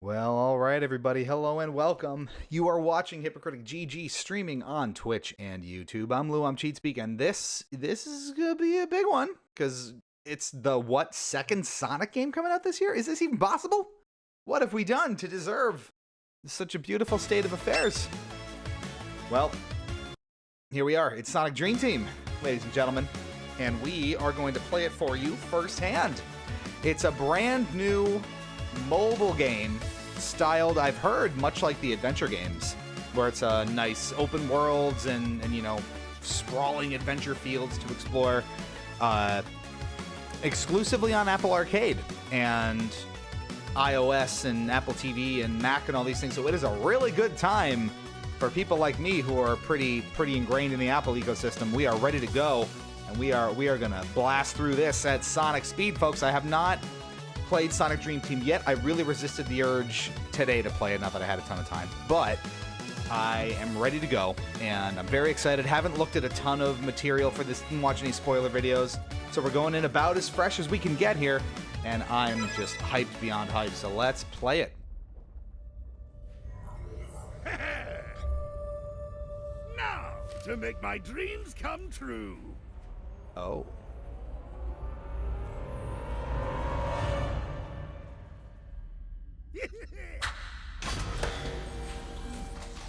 Well, all right, everybody. Hello and welcome. You are watching Hypocritic GG streaming on Twitch and YouTube. I'm Lou, I'm CheatSpeak, and this is going to be a big one because it's the, second Sonic game coming out this year? Is this even possible? What have we done to deserve such a beautiful state of affairs? Well, here we are. It's Sonic Dream Team, ladies and gentlemen, and we are going to play it for you firsthand. It's a brand new mobile game styled, I've heard, much like the adventure games, where it's a nice open worlds and you know, sprawling adventure fields to explore, exclusively on Apple Arcade and iOS and Apple TV and Mac and all these things. So it is a really good time for people like me who are pretty ingrained in the Apple ecosystem. We are ready to go, and we are gonna blast through this at Sonic speed, folks. I have not played Sonic Dream Team yet. I really resisted the urge today to play it, not that I had a ton of time, but I am ready to go, and I'm very excited. Haven't looked at a ton of material for this, didn't watch any spoiler videos, so we're going in about as fresh as we can get here, and I'm just hyped beyond hype, so let's play it. Now, to make my dreams come true. Oh.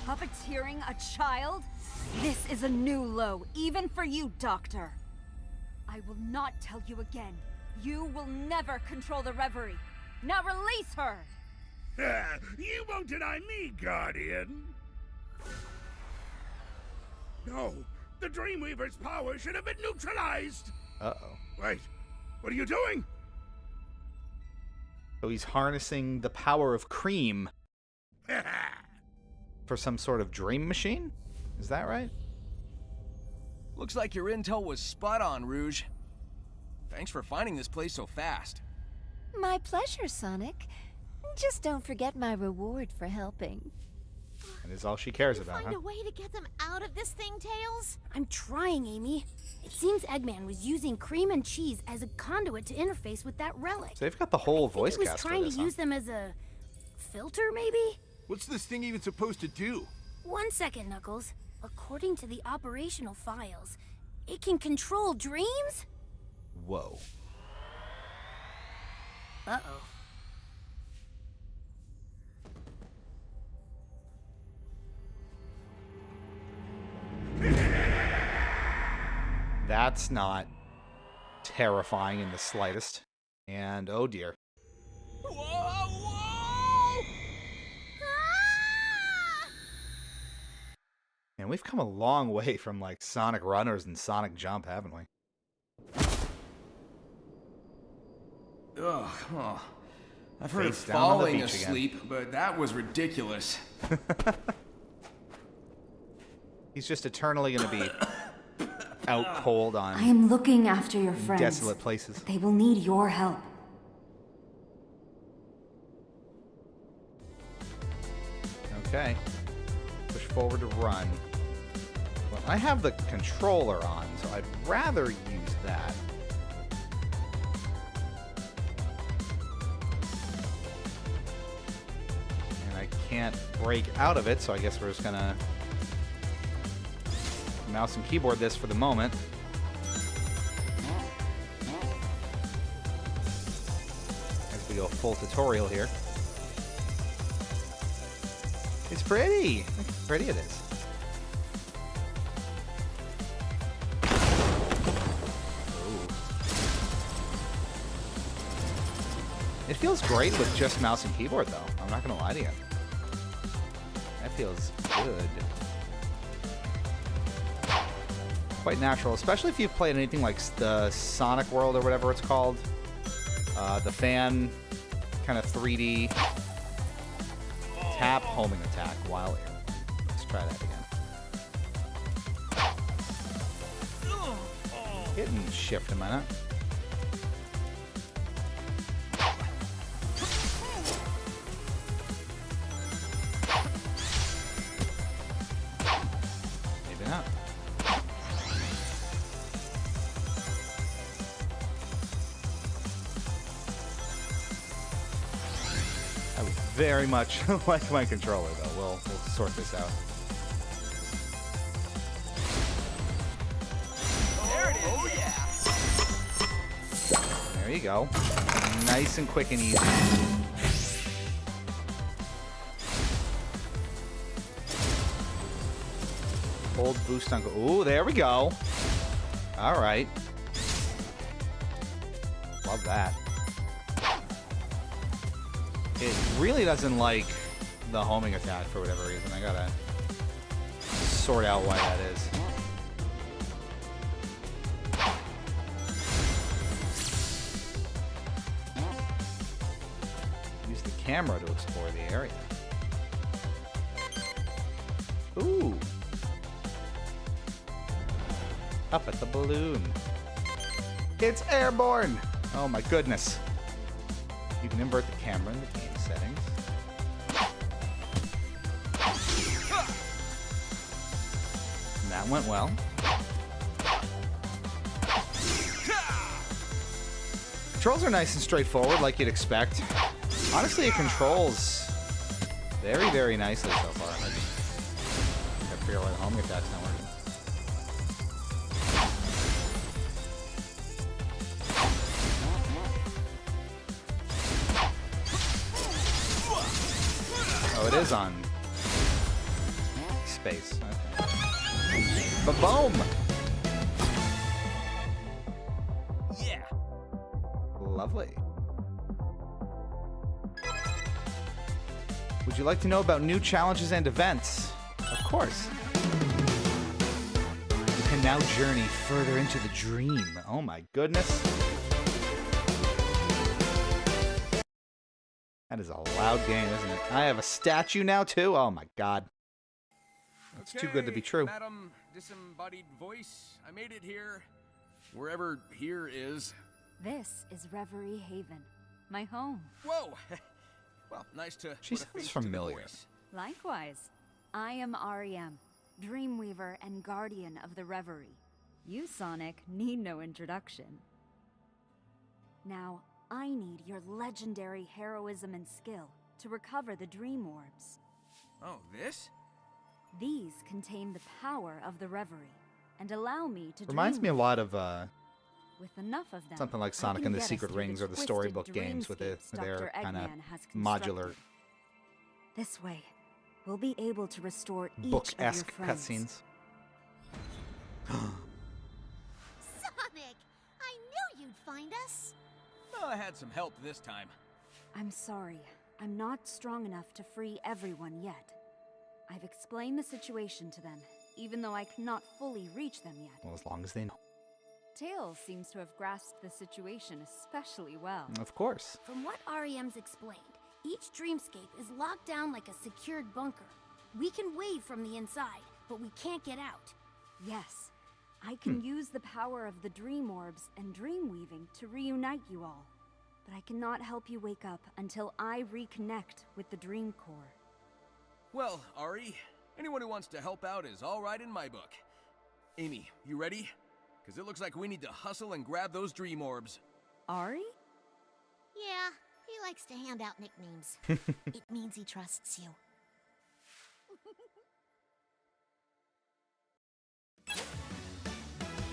Puppeteering a child? This is a new low, even for you, Doctor. I will not tell you again. You will never control the Reverie. Now release her! You won't deny me, Guardian. No, the Dreamweaver's power should have been neutralized. Uh-oh. Wait, what are you doing? So he's harnessing the power of cream for some sort of dream machine? Is that right? Looks like your intel was spot on, Rouge. Thanks for finding this place so fast. My pleasure, Sonic. Just don't forget my reward for helping. That is all she cares about, Find huh? a way to get them out of this thing, Tails? I'm trying, Amy. It seems Eggman was using cream and cheese as a conduit to interface with that relic. So they've got the whole voice He was cast for trying this, to huh? use them as a filter, maybe? What's this thing even supposed to do? 1 second, Knuckles. According to the operational files, it can control dreams? Whoa. Uh-oh. That's not terrifying in the slightest. And oh dear. Whoa! And we've come a long way from like Sonic Runners and Sonic Jump, haven't we? Ugh, oh. I've heard of Face down on the falling beach again. asleep, but that was ridiculous. He's just eternally going to be out cold I on am looking after your friends. desolate places. They will need your help. Okay. Push forward to run. Well, I have the controller on, so I'd rather use that. And I can't break out of it, so I guess we're just gonna mouse and keyboard this for the moment. As we go full tutorial here. It's pretty. Look how pretty it is. Ooh. It feels great with just mouse and keyboard, though. I'm not gonna lie to you. That feels good. Quite natural, especially if you've played anything like the Sonic World or whatever it's called. The fan kind of 3D tap homing attack while air. Let's try that again. Hidden shift, am I not? Maybe not. That was very much like my controller, though. We'll sort this out. There it is. Oh, yeah. There you go. Nice and quick and easy. Hold boost on. Ooh, there we go. All right. Love that. It really doesn't like the homing attack for whatever reason. I gotta sort out why that is. Use the camera to explore the area. Ooh. Up at the balloon. It's airborne! Oh my goodness. You can invert the camera in the game settings. And that went well. Controls are nice and straightforward, like you'd expect. Honestly, it controls very, very nicely so far. I gotta figure out why the homing attack's not working. Oh, it is on space. Okay. Ba-boom! Yeah. Lovely. Would you like to know about new challenges and events? Of course. You can now journey further into the dream. Oh my goodness. That is a loud game, isn't it? I have a statue now, too? Oh my god. It's too good to be true. Madam Disembodied Voice, I made it here. Wherever here is. This is Reverie Haven, my home. Whoa! Well, nice to She put a sounds face to the familiar. voice. Likewise, I am REM, Dreamweaver and Guardian of the Reverie. You, Sonic, need no introduction. Now, I need your legendary heroism and skill to recover the Dream Orbs. Oh, this? These contain the power of the Reverie and allow me to Reminds me a dream lot of with enough of them. something like I Sonic can and the get us Secret through Rings or the twisted storybook games with dreamscapes their Dr. kind of Eggman has modular constructed. This way, we'll be able to restore each book-esque of your friends. cutscenes. Sonic! I knew you'd find us! Well, I had some help this time. I'm sorry. I'm not strong enough to free everyone yet. I've explained the situation to them, even though I cannot fully reach them yet. Well, as long as they know. Tails seems to have grasped the situation especially well. Of course. From what REM's explained, each dreamscape is locked down like a secured bunker. We can wave from the inside, but we can't get out. Yes, I can use the power of the Dream Orbs and Dream Weaving to reunite you all. But I cannot help you wake up until I reconnect with the Dream Core. Well, Ari, anyone who wants to help out is all right in my book. Amy, you ready? Because it looks like we need to hustle and grab those dream orbs. Ari? Yeah, he likes to hand out nicknames. It means he trusts you.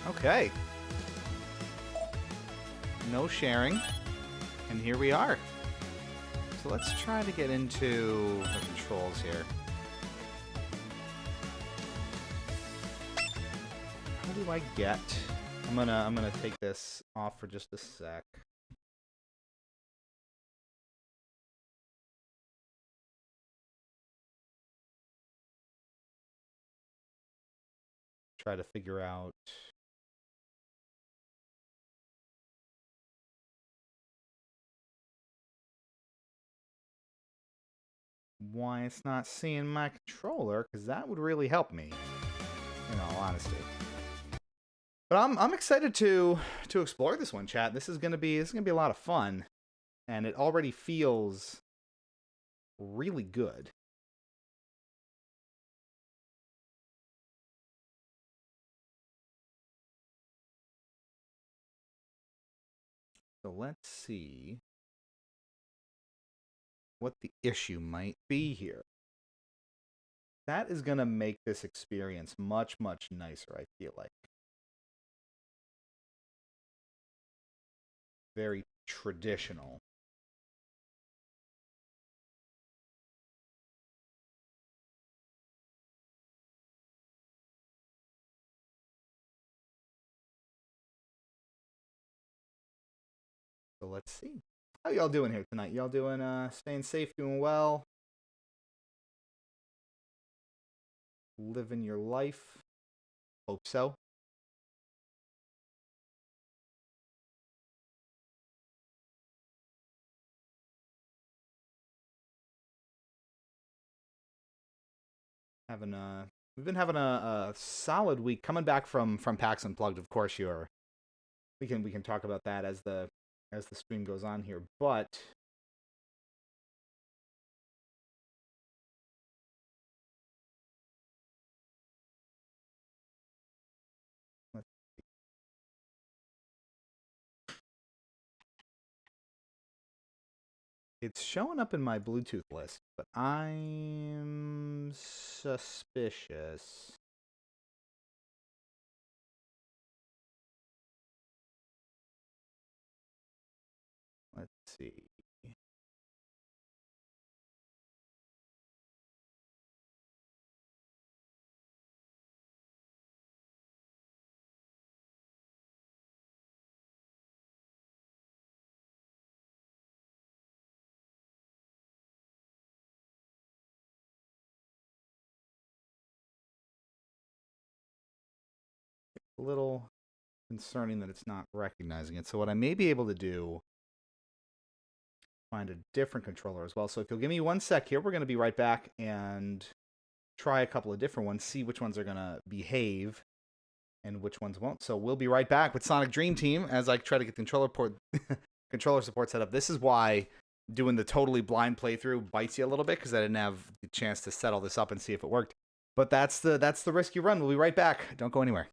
Okay. No sharing. And here we are. So let's try to get into the controls here. How do I get? I'm gonna take this off for just a sec. Try to figure out why it's not seeing my controller, because that would really help me, in all honesty. But I'm excited to explore this one, chat. This is gonna be a lot of fun, and it already feels really good. So let's see what the issue might be here. That is going to make this experience much, much nicer, I feel like. Very traditional. So let's see. How y'all doing here tonight? Y'all doing staying safe, doing well? Living your life? Hope so. We've been having a solid week coming back from PAX Unplugged. Of course, we can talk about that as the stream goes on here, but it's showing up in my Bluetooth list, but I'm suspicious. Let's see. A little concerning that it's not recognizing it. So what I may be able to do, find a different controller as well. So if you'll give me 1 sec here, we're going to be right back and try a couple of different ones, see which ones are going to behave and which ones won't. So we'll be right back with Sonic Dream Team as I try to get the controller support set up. This is why doing the totally blind playthrough bites you a little bit, because I didn't have the chance to set all this up and see if it worked. But that's the risk you run. We'll be right back. Don't go anywhere.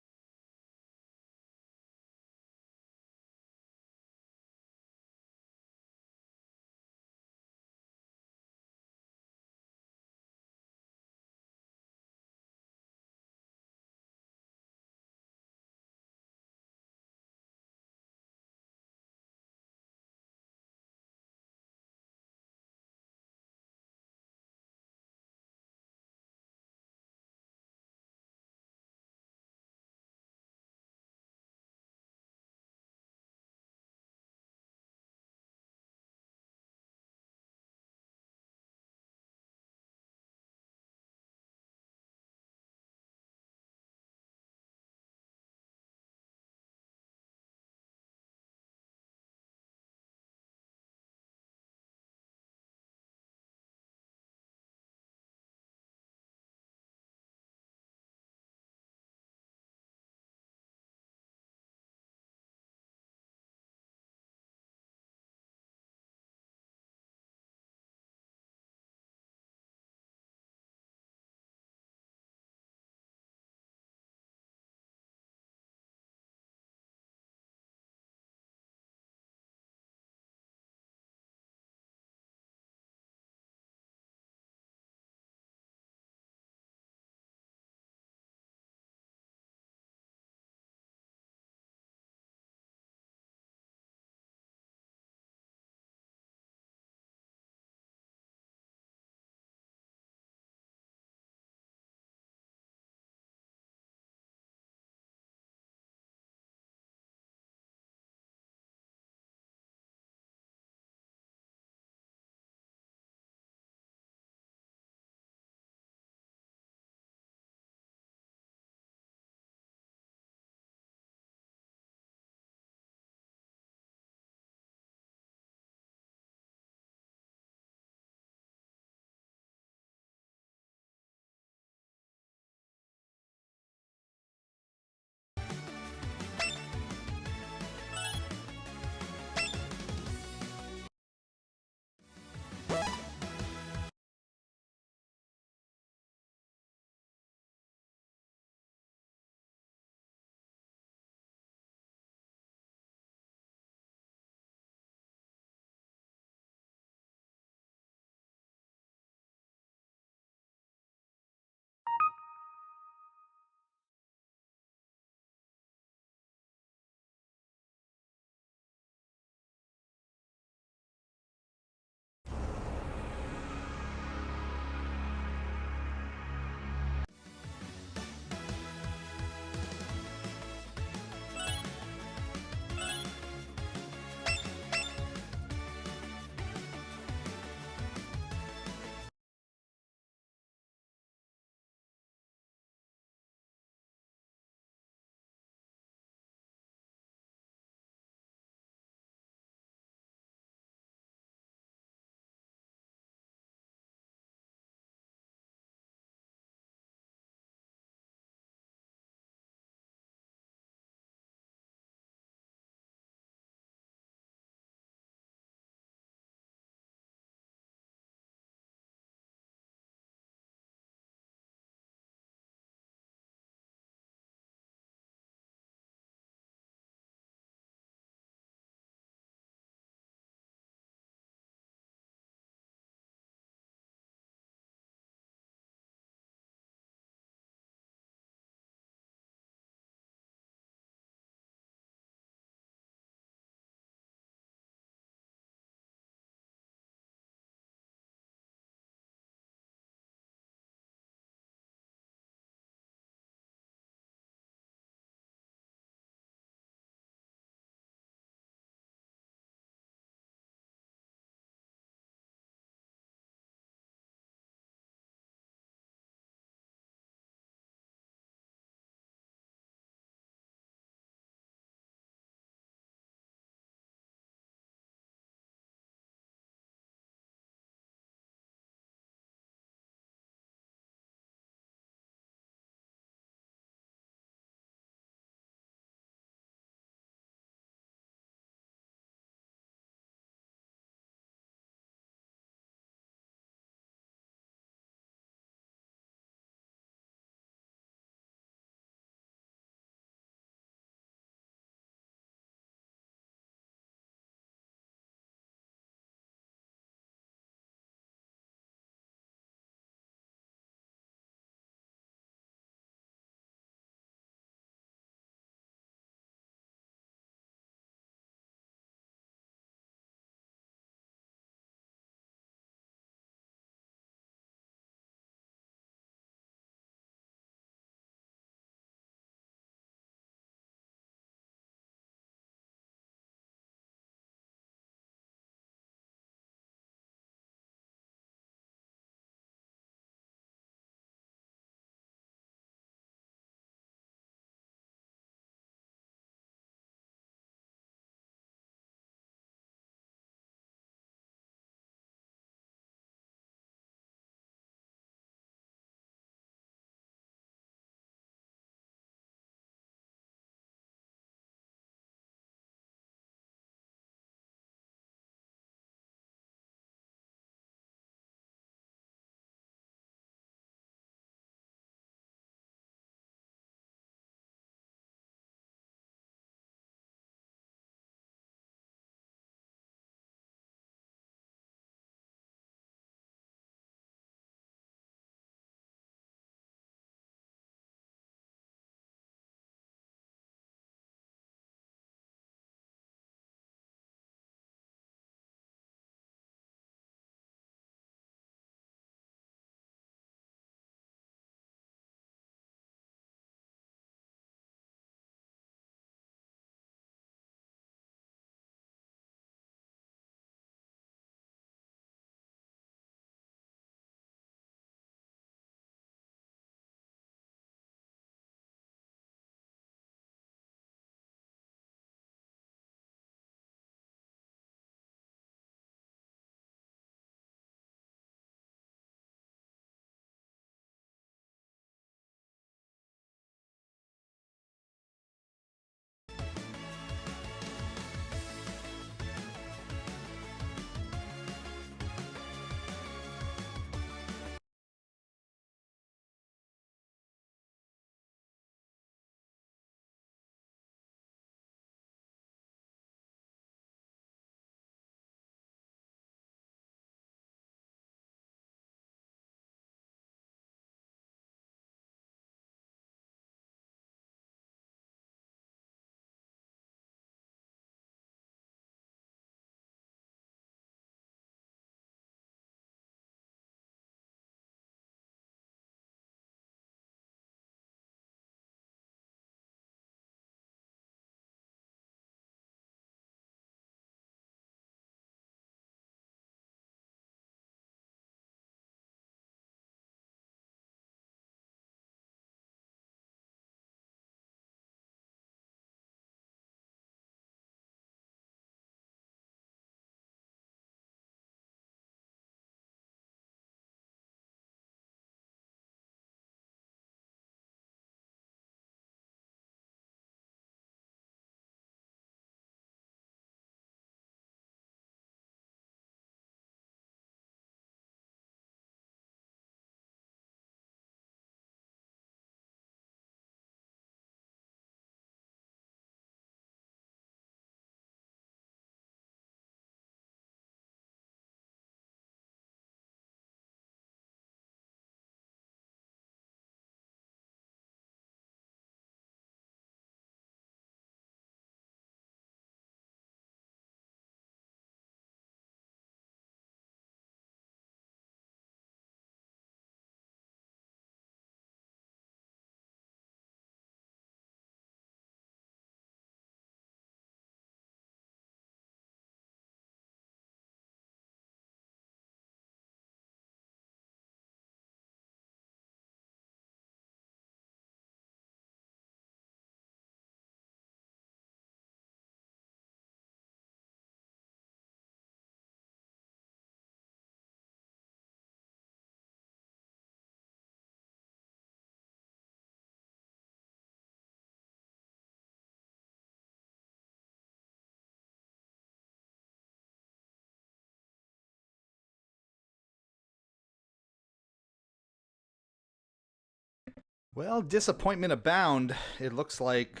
Well, disappointment abound. It looks like,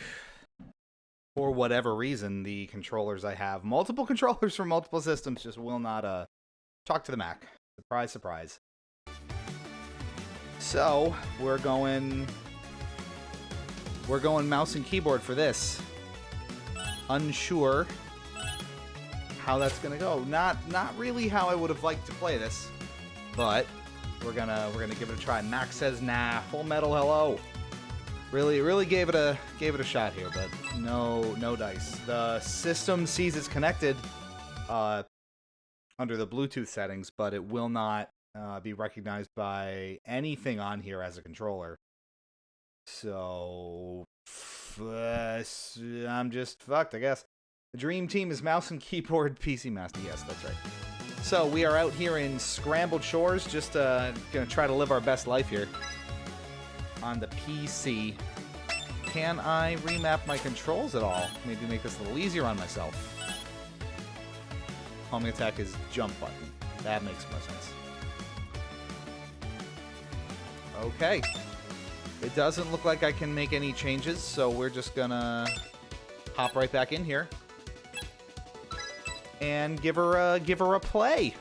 for whatever reason, the controllers I have, multiple controllers from multiple systems, just will not talk to the Mac. Surprise, surprise. So, we're going mouse and keyboard for this. Unsure how that's gonna go. Not really how I would have liked to play this, but we're gonna give it a try. Max says nah. Full Metal, hello. Really gave it a shot here, but no dice. The system sees it's connected under the Bluetooth settings, but it will not be recognized by anything on here as a controller. So I'm just fucked, I guess. The Dream Team is mouse and keyboard PC master. Yes, that's right. So we are out here in Scrambled Shores, just gonna try to live our best life here on the PC. Can I remap my controls at all? Maybe make this a little easier on myself. Homing attack is jump button. That makes more sense. Okay. It doesn't look like I can make any changes, so we're just gonna hop right back in here and give her a play.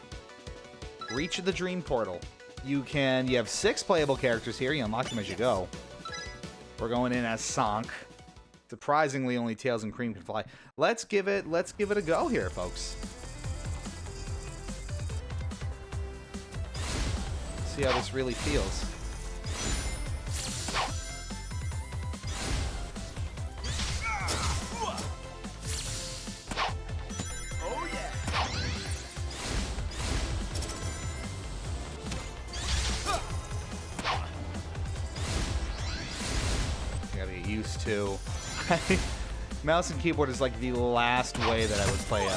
Reach the Dream Portal. You have 6 playable characters here. You unlock them as you go. We're going in as Sonic. Surprisingly, only Tails and Cream can fly. Let's give it a go here, folks. See how this really feels. To mouse and keyboard is like the last way that I would play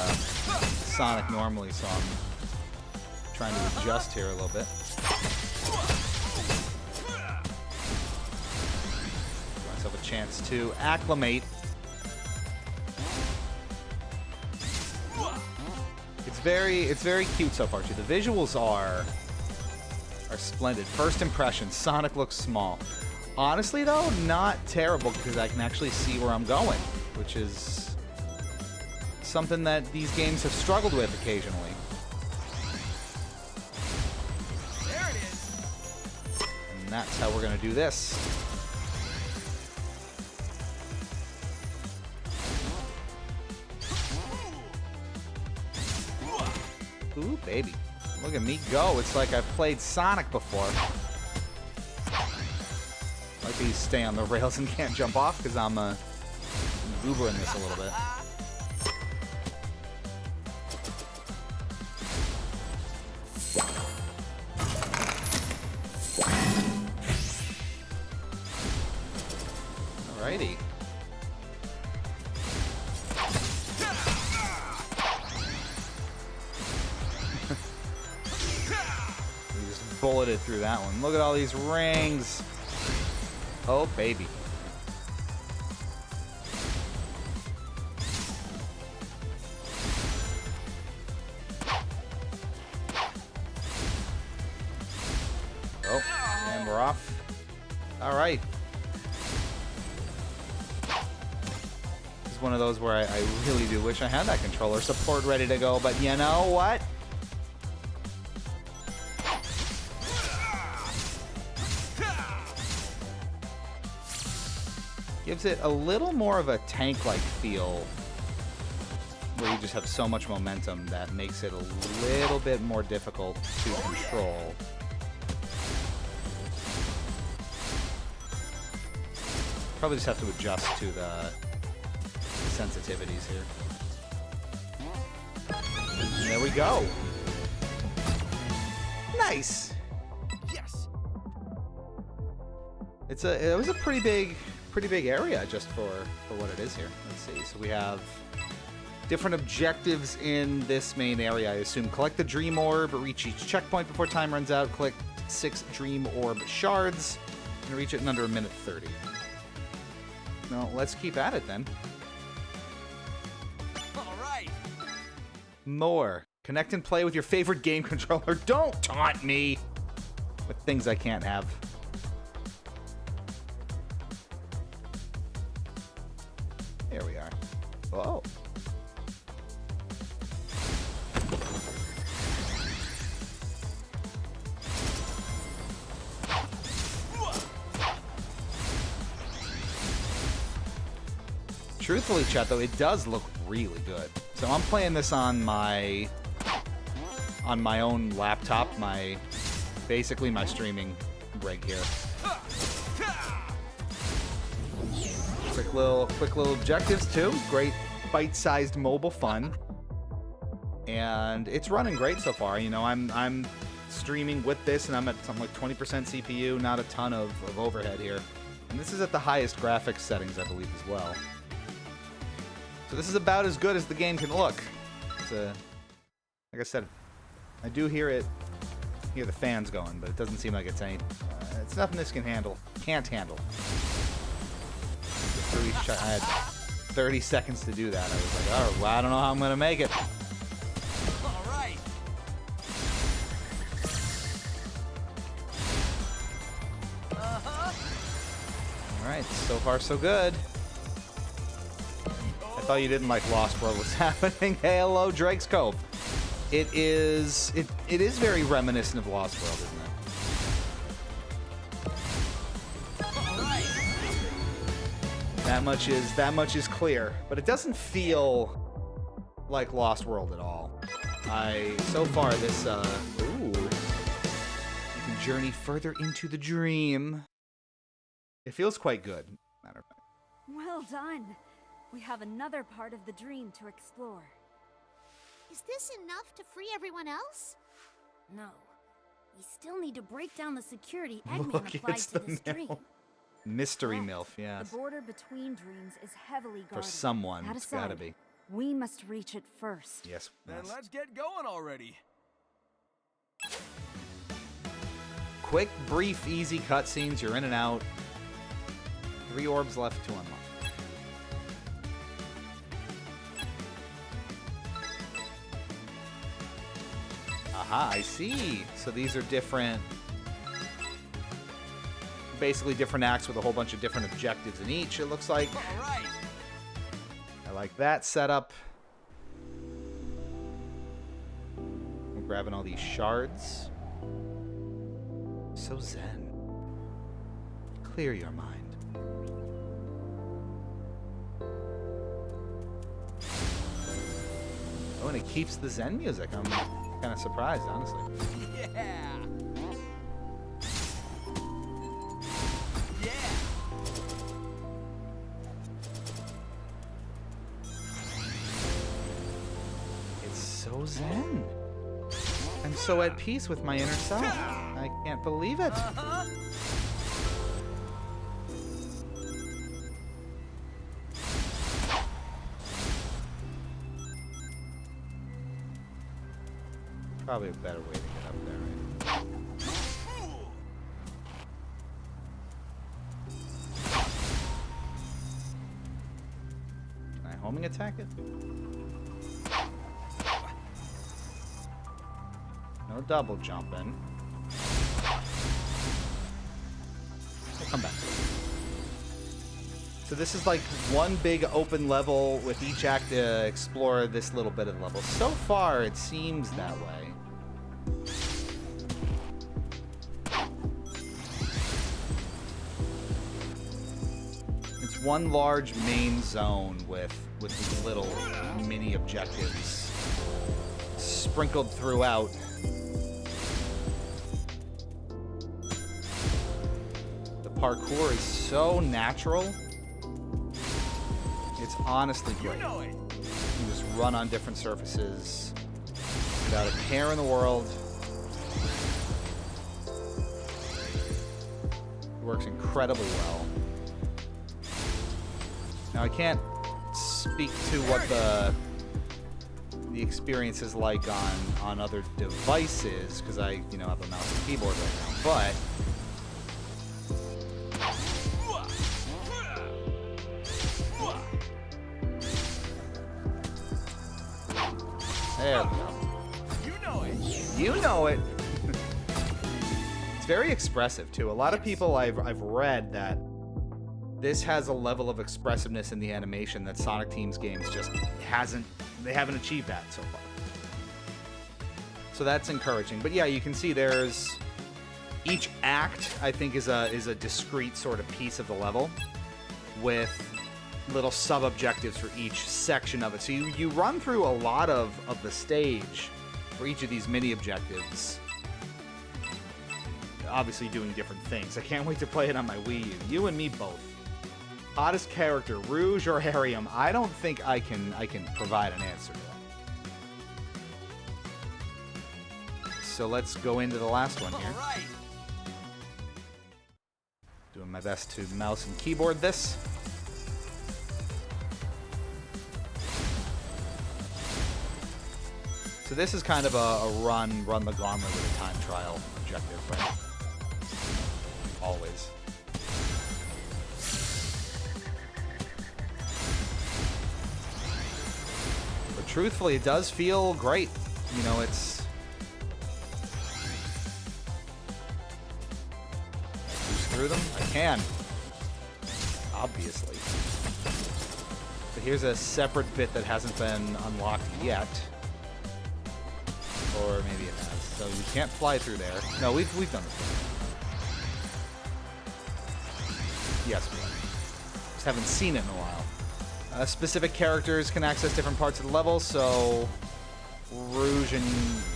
Sonic normally, so I'm trying to adjust here a little bit. Give myself a chance to acclimate. It's very cute so far too. The visuals are splendid. First impression, Sonic looks small. Honestly, though, not terrible because I can actually see where I'm going, which is something that these games have struggled with occasionally. There it is. And that's how we're going to do this. Ooh, baby. Look at me go. It's like I've played Sonic before. Like these stay on the rails and can't jump off because I'm goobering this a little bit. Alrighty. We just bulleted through that one. Look at all these rings. Oh, baby. Oh, and we're off. All right. This is one of those where I really do wish I had that controller support ready to go, but you know what? Gives it a little more of a tank-like feel, where you just have so much momentum that makes it a little bit more difficult to control. Probably just have to adjust to the sensitivities here. And there we go. Nice. Yes. It was a pretty big area just for what it is here. Let's see. So we have different objectives in this main area, I assume. Collect the Dream Orb, reach each checkpoint before time runs out, collect 6 Dream Orb shards, and reach it in under 1:30. No, let's keep at it then. All right. More. Connect and play with your favorite game controller. Don't taunt me with things I can't have. There we are. Oh. Truthfully, chat, though, it does look really good. So I'm playing this on my own laptop, basically my streaming rig here. Quick little objectives too. Great bite-sized mobile fun, and it's running great so far. You know, I'm streaming with this, and I'm at something like 20% CPU, not a ton of overhead here, and this is at the highest graphics settings, I believe, as well. So this is about as good as the game can look. It's like I said, I do hear the fans going, but it doesn't seem like it's nothing this can't handle. For each shot, I had 30 seconds to do that. I was like, oh, well, I don't know how I'm gonna make it. All right. All right, so far so good. I thought you didn't like Lost World was happening. Hey, hello, Drake's Cove. It is very reminiscent of Lost World, isn't it? That much is clear, but it doesn't feel like Lost World at all. So far this you can journey further into the dream. It feels quite good, matter of fact. Well done. We have another part of the dream to explore. Is this enough to free everyone else? No. We still need to break down the security Look, Eggman applied it's to the this dream. MILF. Mystery Correct. MILF, yes. The border between dreams is heavily guarded. For someone, That it's gotta aside, be. we must reach it first. Yes. Then must. let's get going already. Quick, brief, easy cutscenes. You're in and out. 3 orbs left to unlock. Aha, I see. So these are different, basically different acts with a whole bunch of different objectives in each, it looks like. All right. I like that setup. We're grabbing all these shards. So zen. Clear your mind. Oh, and it keeps the zen music. I'm kind of surprised, honestly. Yeah. Yeah. It's so zen. I'm so at peace with my inner self. I can't believe it. Uh-huh. Probably a better way to get up there, right? Can I homing attack it? No double jumping. We'll come back. So this is like one big open level with each act to explore this little bit of the level. So far, it seems that way. It's one large main zone with these little mini objectives sprinkled throughout. The parkour is so natural. It's honestly great. You know it. You just run on different surfaces without a care in the world. It works incredibly well. Now I can't speak to what the experience is like on other devices because I have a mouse and keyboard right now, but there we go. You know it. You know it. It's very expressive too. A lot of people I've read that this has a level of expressiveness in the animation that Sonic Team's games just they haven't achieved that so far. So that's encouraging. But yeah, you can see there's each act, I think, is a discrete sort of piece of the level with little sub-objectives for each section of it. So you run through a lot of the stage for each of these mini-objectives, obviously doing different things. I can't wait to play it on my Wii U. You and me both. Hottest character, Rouge or Harrium? I don't think I can provide an answer to that. So let's go into the last one here. All right. Doing my best to mouse and keyboard this. So this is kind of a run the gauntlet with a time trial objective, right? Always. But truthfully, it does feel great. You know, it's... Push through them? I can. Obviously. But here's a separate bit that hasn't been unlocked yet. Or maybe it has. So we can't fly through there. No, we've done this before. Yes, we have. Just haven't seen it in a while. Specific characters can access different parts of the level, so Rouge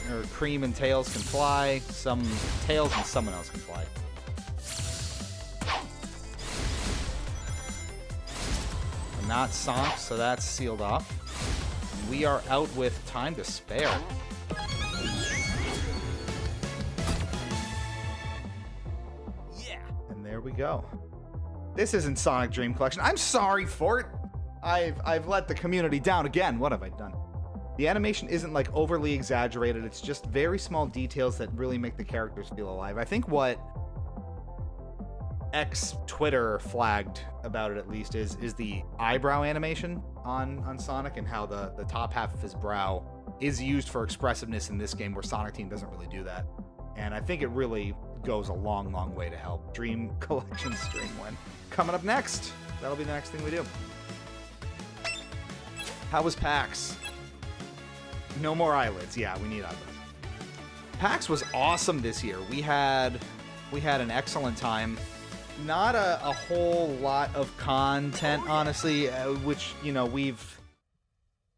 or Cream and Tails can fly. Some Tails and someone else can fly. Not Sonic, so that's sealed off. And we are out with time to spare. Yeah. And there we go. This isn't Sonic Dream Collection. I'm sorry, Fort. I've let the community down again. What have I done? The animation isn't like overly exaggerated. It's just very small details that really make the characters feel alive. I think what Twitter flagged about it, at least, is the eyebrow animation on Sonic, and how the top half of his brow is used for expressiveness in this game, where Sonic Team doesn't really do that. And I think it really goes a long way to help Dream Collection stream win. Coming up next, that'll be the next thing we do. How was PAX? No more eyelids. Yeah, we need eyelids. PAX was awesome this year. We had an excellent time. Not a whole lot of content, honestly, which, you know,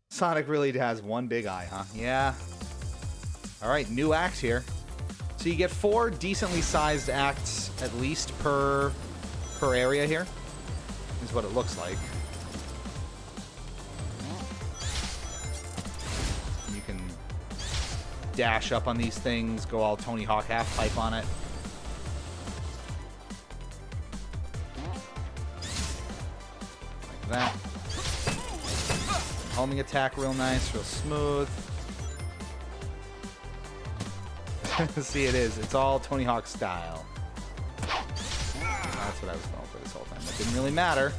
Sonic really has one big eye, huh? Yeah. All right, new act here. So you get 4 decently sized acts, at least, per area here, is what it looks like. You can dash up on these things, go all Tony Hawk half pipe on it. Like that. Homing attack real nice, real smooth. See, it is. It's all Tony Hawk style. That's what I was going for this whole time. It didn't really matter.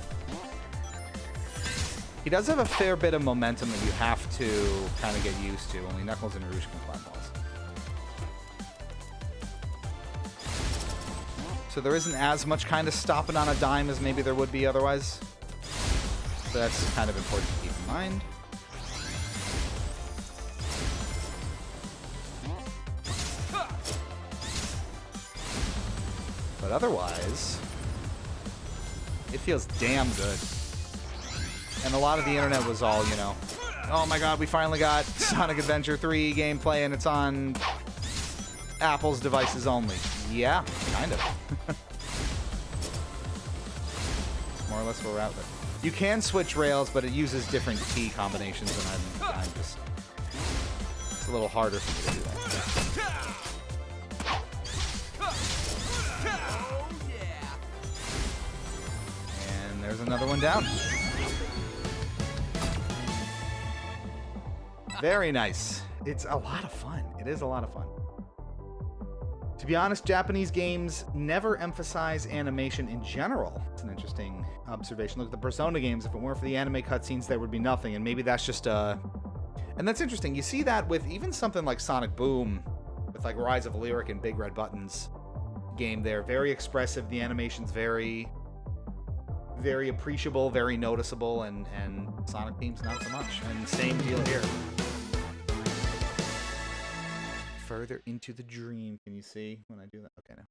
He does have a fair bit of momentum that you have to kind of get used to. Only Knuckles and Rouge can climb walls. So there isn't as much kind of stopping on a dime as maybe there would be otherwise. So that's kind of important to keep in mind. But otherwise, it feels damn good. And a lot of the internet was all, you know, oh my god, we finally got Sonic Adventure 3 gameplay and it's on Apple's devices only. Yeah, kind of. More or less where we're at with. You can switch rails, but it uses different key combinations, and I'm just... It's a little harder for me to do that. And there's another one down. Very nice. It's a lot of fun. It is a lot of fun. To be honest, Japanese games never emphasize animation in general. It's an interesting observation. Look at the Persona games. If it weren't for the anime cutscenes, there would be nothing. And maybe that's just And that's interesting. You see that with even something like Sonic Boom, with like Rise of Lyric and Big Red Buttons game there. Very expressive. The animation's very very appreciable, very noticeable, and Sonic themes not so much. And same deal here. Further into the dream. Can you see when I do that? Okay, now.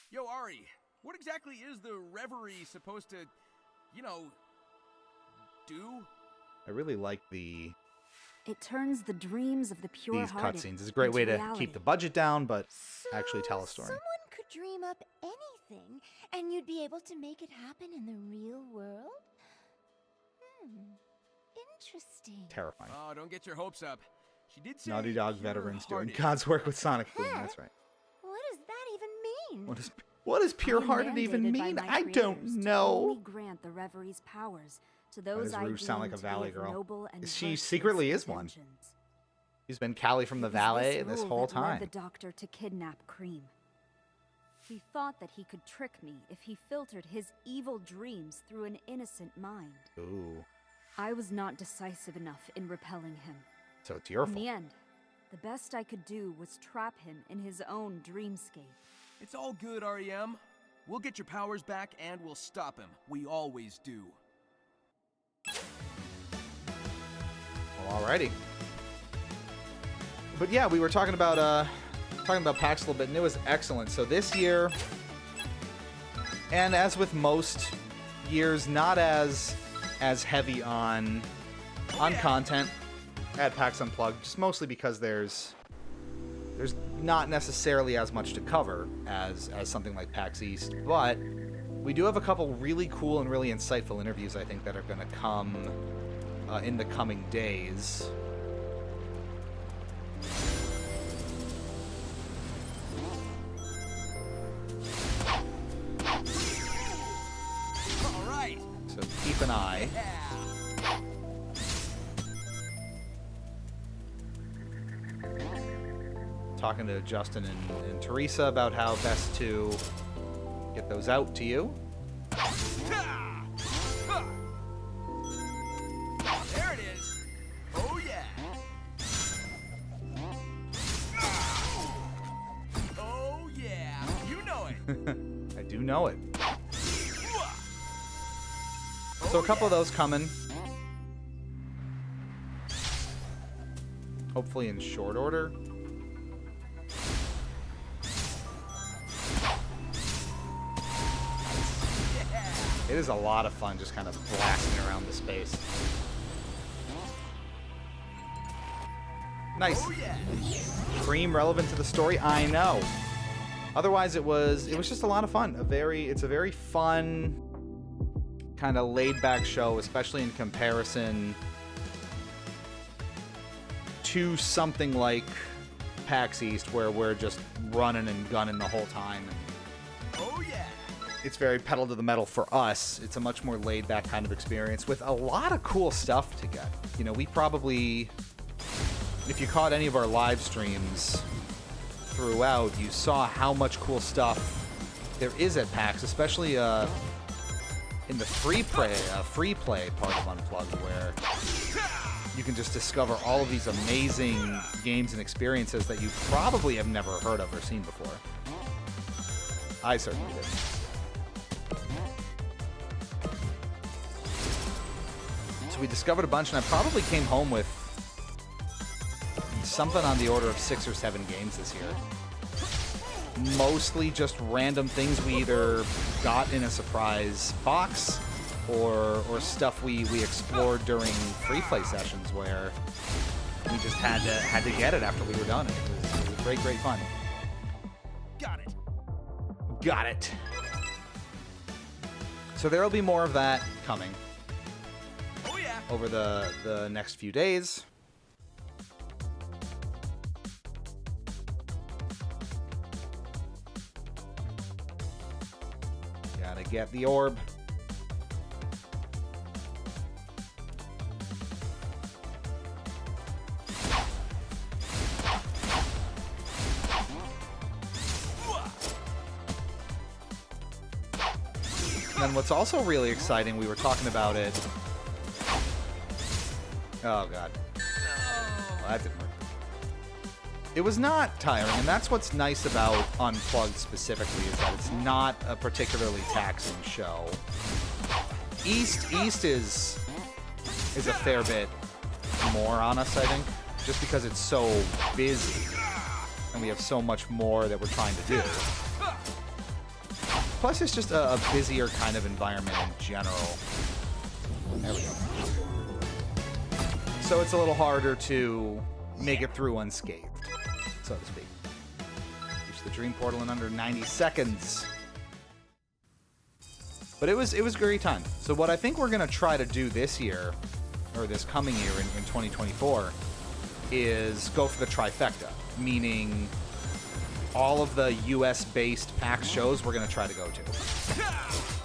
Yo, Ari, what exactly is the reverie supposed to, you know, do? I really like the It turns the dreams of the these pure-hearted cutscenes. It's a great way into to reality. keep the budget down, but So actually tell a story. Someone could dream up anything, and you'd be able to make it happen in the real world? Interesting. Terrifying. Oh, don't get your hopes up. She did say Naughty Dog veterans doing pure-hearted. God's work with Sonic Boom. Huh? That's right. What does that even mean? What does I am pure-hearted even mandated by mean? my I don't creators to know. only grant the reverie's powers to those does I Rouge sound deem like a to be Valley of girl? noble and She virtuous secretly is one. intentions. He's been Callie from the It was Valet this rule whole that led time. the doctor to kidnap Cream. He thought that he could trick me if he filtered his evil dreams through an innocent mind. Ooh, I was not decisive enough in repelling him. so it's your In fault. the end, the best I could do was trap him in his own dreamscape. It's all good, REM. We'll get your powers back and we'll stop him. We always do. Well, alrighty. But yeah, we were talking about PAX a little bit, and it was excellent. So this year, and as with most years, not as heavy on content at PAX Unplugged, just mostly because there's not necessarily as much to cover as something like PAX East, but we do have a couple really cool and really insightful interviews, I think, that are going to come in the coming days. All right. So keep an eye. Talking to Justin and Teresa about how best to get those out to you. There it is. Oh yeah. Oh yeah. You know it. I do know it. So a couple of those coming. Hopefully in short order. It is a lot of fun just kind of blasting around the space. Nice. Oh yeah. Cream relevant to the story? I know. Otherwise it was just a lot of fun. It's a very fun kind of laid back show, especially in comparison to something like PAX East where we're just running and gunning the whole time. And Oh yeah. it's very pedal to the metal for us. It's a much more laid back kind of experience with a lot of cool stuff to get. You know, we probably, if you caught any of our live streams throughout, you saw how much cool stuff there is at PAX, especially in the free play part of Unplugged, where you can just discover all of these amazing games and experiences that you probably have never heard of or seen before. I certainly did. So we discovered a bunch, and I probably came home with something on the order of 6 or 7 games this year. Mostly just random things we either got in a surprise box or stuff we explored during free play sessions where we just had to get it after we were done. It was great fun. Got it. Got it. So there'll be more of that coming Oh yeah. over the next few days. Gotta get the orb. And then what's also really exciting, we were talking about it. Oh god. Well, that didn't work. it was not tiring, and that's what's nice about Unplugged specifically, is that it's not a particularly taxing show. East is a fair bit more on us, I think, just because it's so busy, and we have so much more that we're trying to do. Plus, it's just a busier kind of environment in general. There we go. So it's a little harder to make it through unscathed, so to speak. Reach the dream portal in under 90 seconds. But it was a great time. So what I think we're going to try to do this year, or this coming year in 2024, is go for the trifecta, meaning all of the US-based PAX shows we're going to try to go to.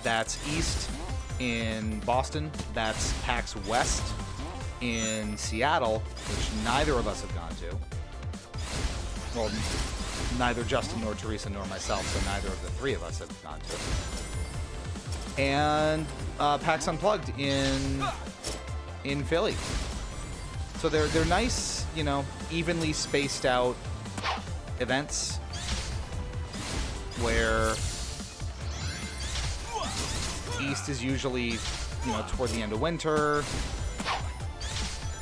That's East in Boston, that's PAX West in Seattle, which neither of us have gone to. Well, neither Justin nor Teresa nor myself, so neither of the three of us have gone to. And PAX Unplugged in Philly. So they're nice, you know, evenly spaced out events where East is usually, you know, toward the end of winter.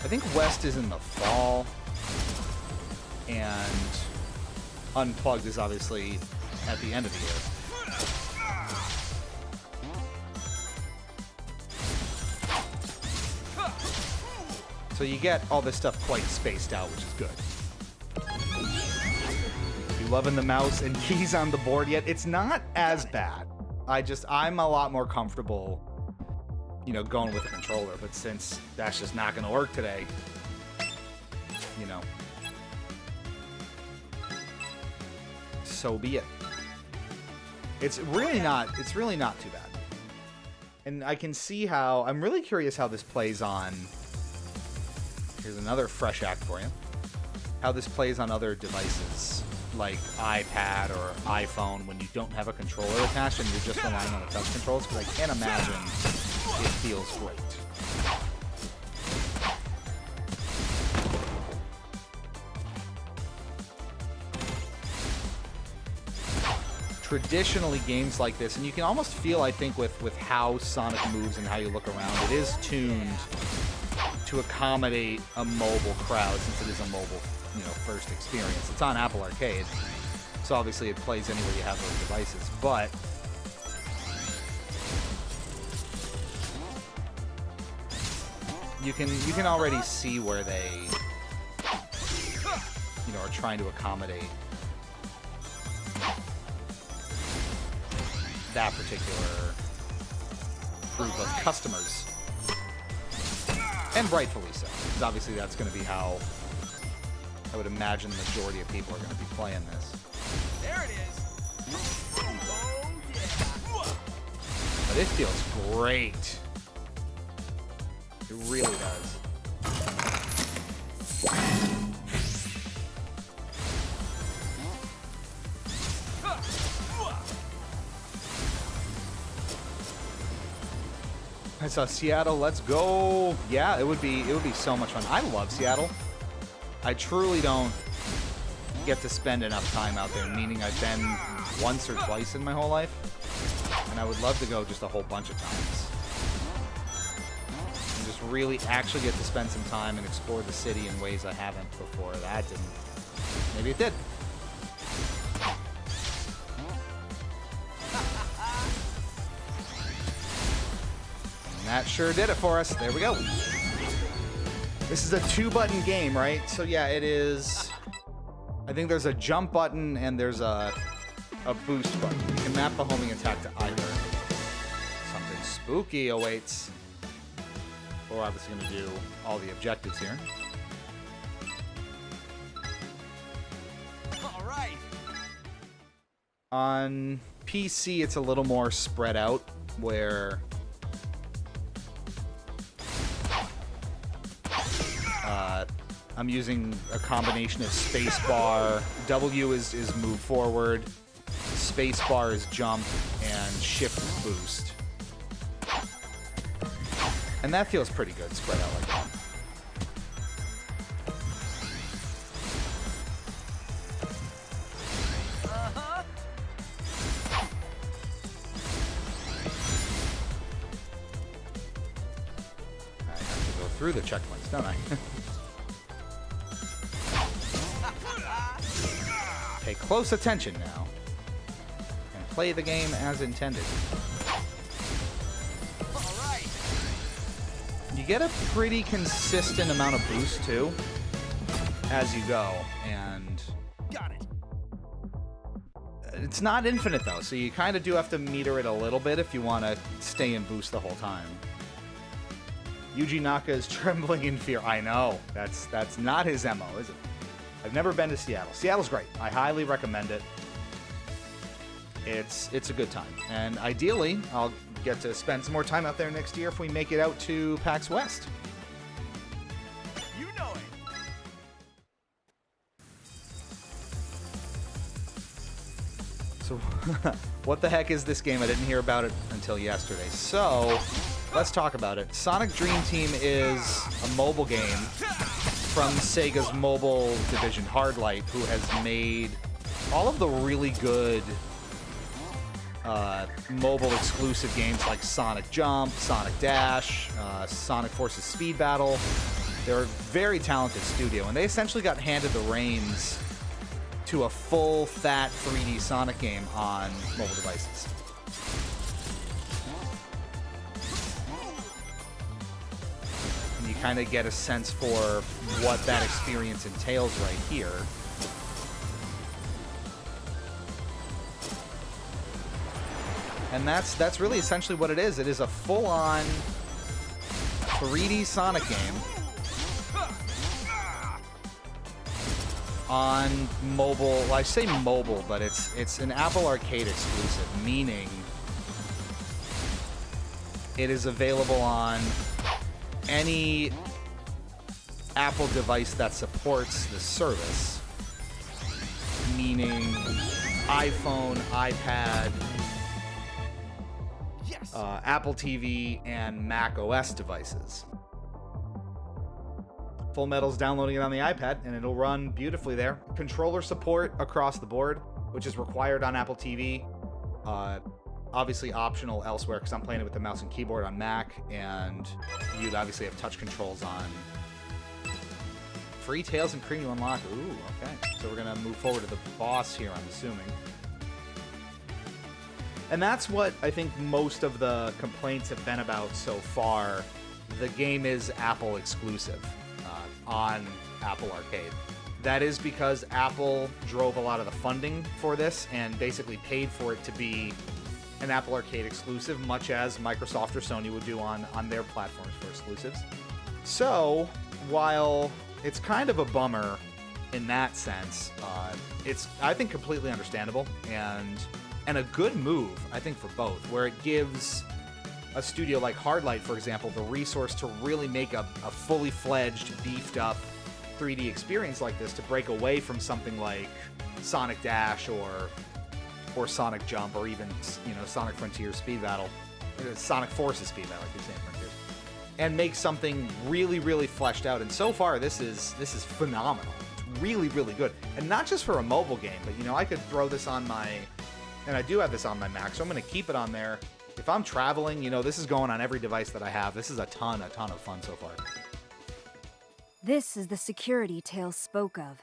I think West is in the fall, and Unplugged is obviously at the end of the year. So you get all this stuff quite spaced out, which is good. You loving the mouse and keys on the board yet? It's not as bad. I'm a lot more comfortable, you know, going with a controller, but since that's just not going to work today, you know, so be it. It's really not too bad. And I can see how, I'm really curious how this plays on, here's another fresh act for you, how this plays on other devices like iPad or iPhone when you don't have a controller attached and you're just relying on the touch controls, because I can't imagine it feels great. Traditionally, games like this, and you can almost feel, I think, with how Sonic moves and how you look around, it is tuned to accommodate a mobile crowd, since it is a mobile, you know, first experience. It's on Apple Arcade, so obviously it plays anywhere you have those devices, but you can already see where they, you know, are trying to accommodate that particular group of customers. And rightfully so, because obviously that's going to be how I would imagine the majority of people are going to be playing this. There it is. Oh, yeah. But it feels great. It really does. I saw Seattle. Let's go. Yeah, it would be so much fun. I love Seattle. I truly don't get to spend enough time out there, meaning I've been once or twice in my whole life, and I would love to go just a whole bunch of times and just really actually get to spend some time and explore the city in ways I haven't before. That didn't. Maybe it did. And that sure did it for us. There we go. This is a 2-button game, right? So yeah, it is. I think there's a jump button and there's a boost button. You can map the homing attack to either. Something spooky awaits. We're obviously going to do all the objectives here. All right. On PC, it's a little more spread out, where I'm using a combination of spacebar. W is move forward, spacebar is jump, and shift is boost. And that feels pretty good, spread out like that. through the checkpoints, don't I? Pay close attention now. And play the game as intended. Alright. You get a pretty consistent amount of boost, too, as you go. And Got it. it's not infinite, though, so you kind of do have to meter it a little bit if you want to stay in boost the whole time. Yuji Naka is trembling in fear. I know. That's not his MO, is it? I've never been to Seattle. Seattle's great. I highly recommend it. It's a good time. And ideally, I'll get to spend some more time out there next year if we make it out to PAX West. You know it. So, what the heck is this game? I didn't hear about it until yesterday. So, let's talk about it. Sonic Dream Team is a mobile game from Sega's mobile division, Hardlight, who has made all of the really good mobile exclusive games like Sonic Jump, Sonic Dash, Sonic Forces Speed Battle. They're a very talented studio, and they essentially got handed the reins to a full, fat 3D Sonic game on mobile devices. And you kind of get a sense for what that experience entails right here. And that's really essentially what it is. It is a full-on 3D Sonic game on mobile. Well, I say mobile, but it's an Apple Arcade exclusive, meaning it is available on any Apple device that supports the service, meaning iPhone, iPad, Yes. Apple TV, and Mac OS devices. Full Metal's downloading it on the iPad, and it'll run beautifully there. Controller support across the board, which is required on Apple TV. Obviously optional elsewhere, because I'm playing it with the mouse and keyboard on Mac, and you'd obviously have touch controls on. Free Tails and Cream you unlock. Ooh, okay. So we're going to move forward to the boss here, I'm assuming. And that's what I think most of the complaints have been about so far. The game is Apple exclusive on Apple Arcade. That is because Apple drove a lot of the funding for this and basically paid for it to be an Apple Arcade exclusive, much as Microsoft or Sony would do on their platforms for exclusives. So, while it's kind of a bummer in that sense, it's, I think, completely understandable and a good move, I think, for both, where it gives a studio like Hardlight, for example, the resource to really make a fully fledged, beefed up 3D experience like this, to break away from something like Sonic Dash or Sonic Jump, or even, you know, Sonic Frontier Speed Battle, Sonic Forces Speed Battle, I keep saying Frontiers, and make something really, really fleshed out. And so far, this is phenomenal. It's really, really good, and not just for a mobile game, but, you know, I could throw this on my, and I do have this on my Mac, so I'm going to keep it on there. If I'm traveling, you know, this is going on every device that I have. This is a ton of fun so far. This is the security Tails spoke of.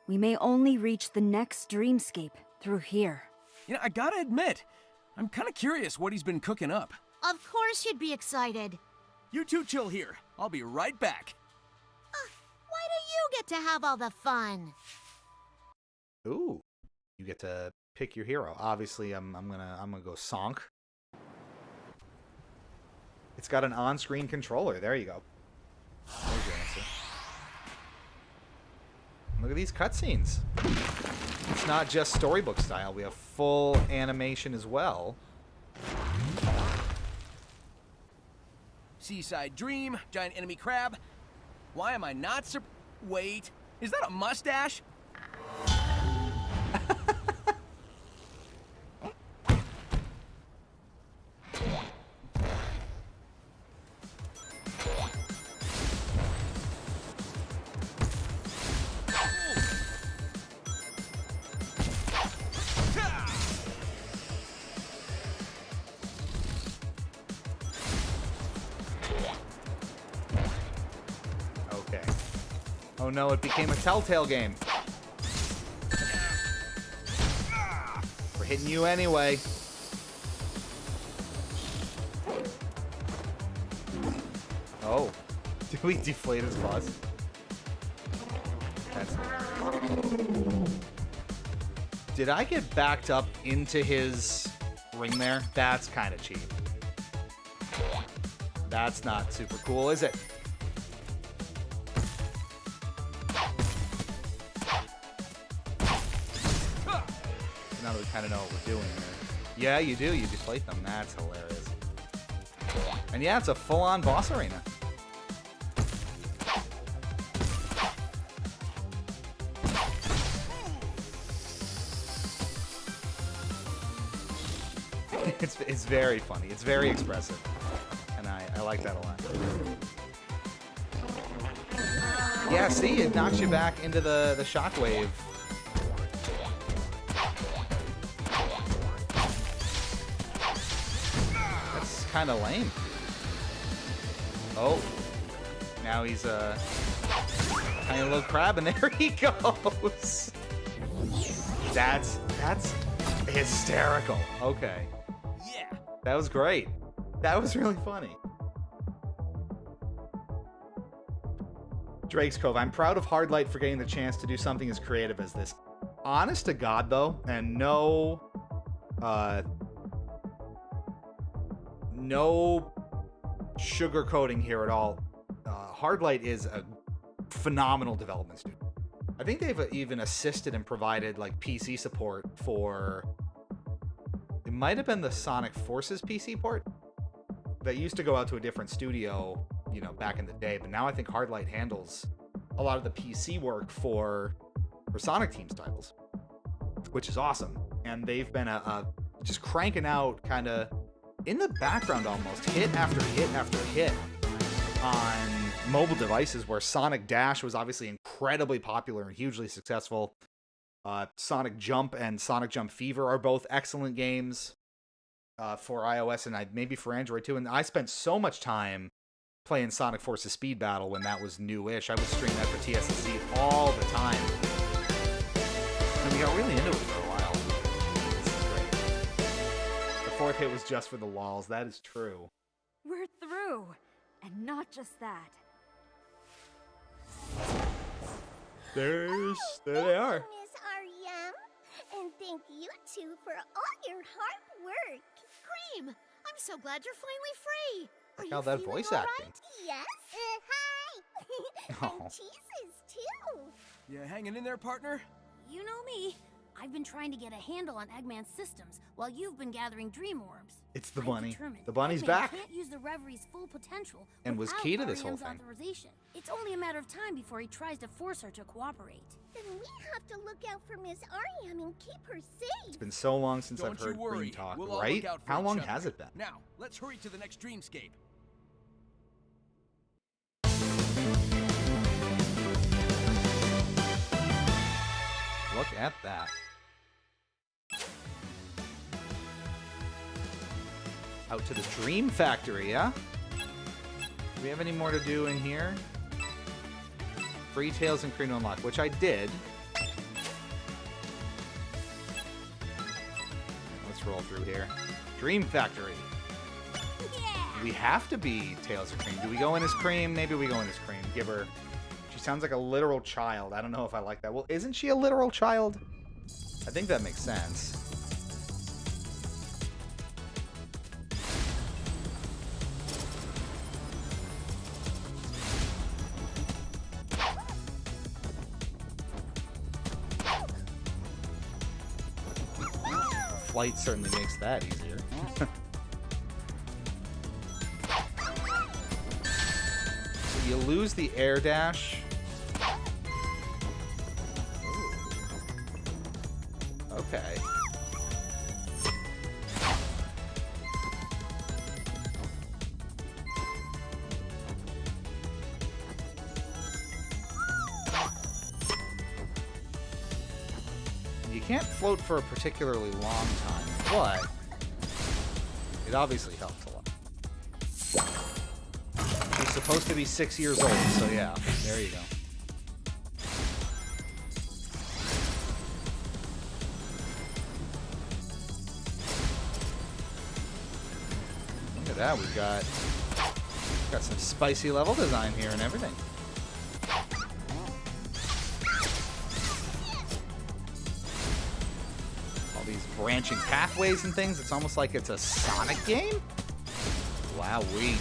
We may only reach the next dreamscape through here. You know, I gotta admit, I'm kind of curious what he's been cooking up. Of course you'd be excited. You two chill here. I'll be right back. Why do you get to have all the fun? Ooh, you get to pick your hero. Obviously, I'm gonna go Sonk. It's got an on-screen controller. There you go. There's your answer. Look at these cutscenes. It's not just storybook style. We have full animation as well. Seaside Dream, giant enemy crab. Why am I not Wait, is that a mustache? Oh no, it became a Telltale game. We're hitting you anyway. Oh. Did we deflate his claws? That's... Did I get backed up into his ring there? That's kind of cheap. That's not super cool, is it? Now that we kind of know what we're doing here. Yeah, you do. You deflate them. That's hilarious. And yeah, it's a full-on boss arena. It's very funny. It's very expressive. And I like that a lot. Yeah, see? It knocks you back into the shockwave. That's kind of lame. Oh. Now he's a tiny little crab, and there he goes. That's hysterical. Okay. Yeah. That was great. That was really funny. Drake's Cove. I'm proud of Hardlight for getting the chance to do something as creative as this. Honest to God, though, and no sugarcoating here at all. Hardlight is a phenomenal development studio. I think they've even assisted and provided like PC support for. It might have been the Sonic Forces PC port that used to go out to a different studio, you know, back in the day. But now I think Hardlight handles a lot of the PC work for Sonic Team's titles, which is awesome. And they've been just cranking out kind of in the background almost hit after hit after hit on mobile devices, where Sonic Dash was obviously incredibly popular and hugely successful. Sonic Jump and Sonic Jump Fever are both excellent games for iOS and maybe for Android too. And I spent so much time playing Sonic Forces Speed Battle when that was newish. I would stream that for TSC all the time. And we got really into it for a while. This is great. The fourth hit was just for the lols. That is true. We're through. And not just that. There they are. Miss R.E.M. And thank you two for all your hard work. Cream, I'm so glad you're finally free. Like how that voice acting. Yes. Hi. Oh. And cheeses too. You hanging in there, partner? You know me. I've been trying to get a handle on Eggman's systems while you've been gathering dream orbs. It's the I'm bunny. determined The bunny's Eggman back. Can't use the Reverie's full potential And was without key to this whole R.E.M.'s thing. authorization. It's only a matter of time before he tries to force her to cooperate. Then we have to look out for Miss R.E.M. and keep her safe. It's been so long since Don't I've you heard worry. Green talk, We'll all right? look out for How each long other. has it been? Now, let's hurry to the next dreamscape. Look at that. Out to the Dream Factory, yeah? Do we have any more to do in here? Free Tails and Cream to unlock, which I did. Let's roll through here. Dream Factory. Yeah! We have to be Tails or Cream. Do we go in as Cream? Maybe we go in as Cream. Give her... She sounds like a literal child. I don't know if I like that. Well, isn't she a literal child? I think that makes sense. Flight certainly makes that easier. So you lose the air dash. Okay. You can't float for a particularly long time, but it obviously helps a lot. She's supposed to be 6 years old, so yeah, there you go. at that. We've got some spicy level design here and everything. All these branching pathways and things. It's almost like it's a Sonic game. Wowee.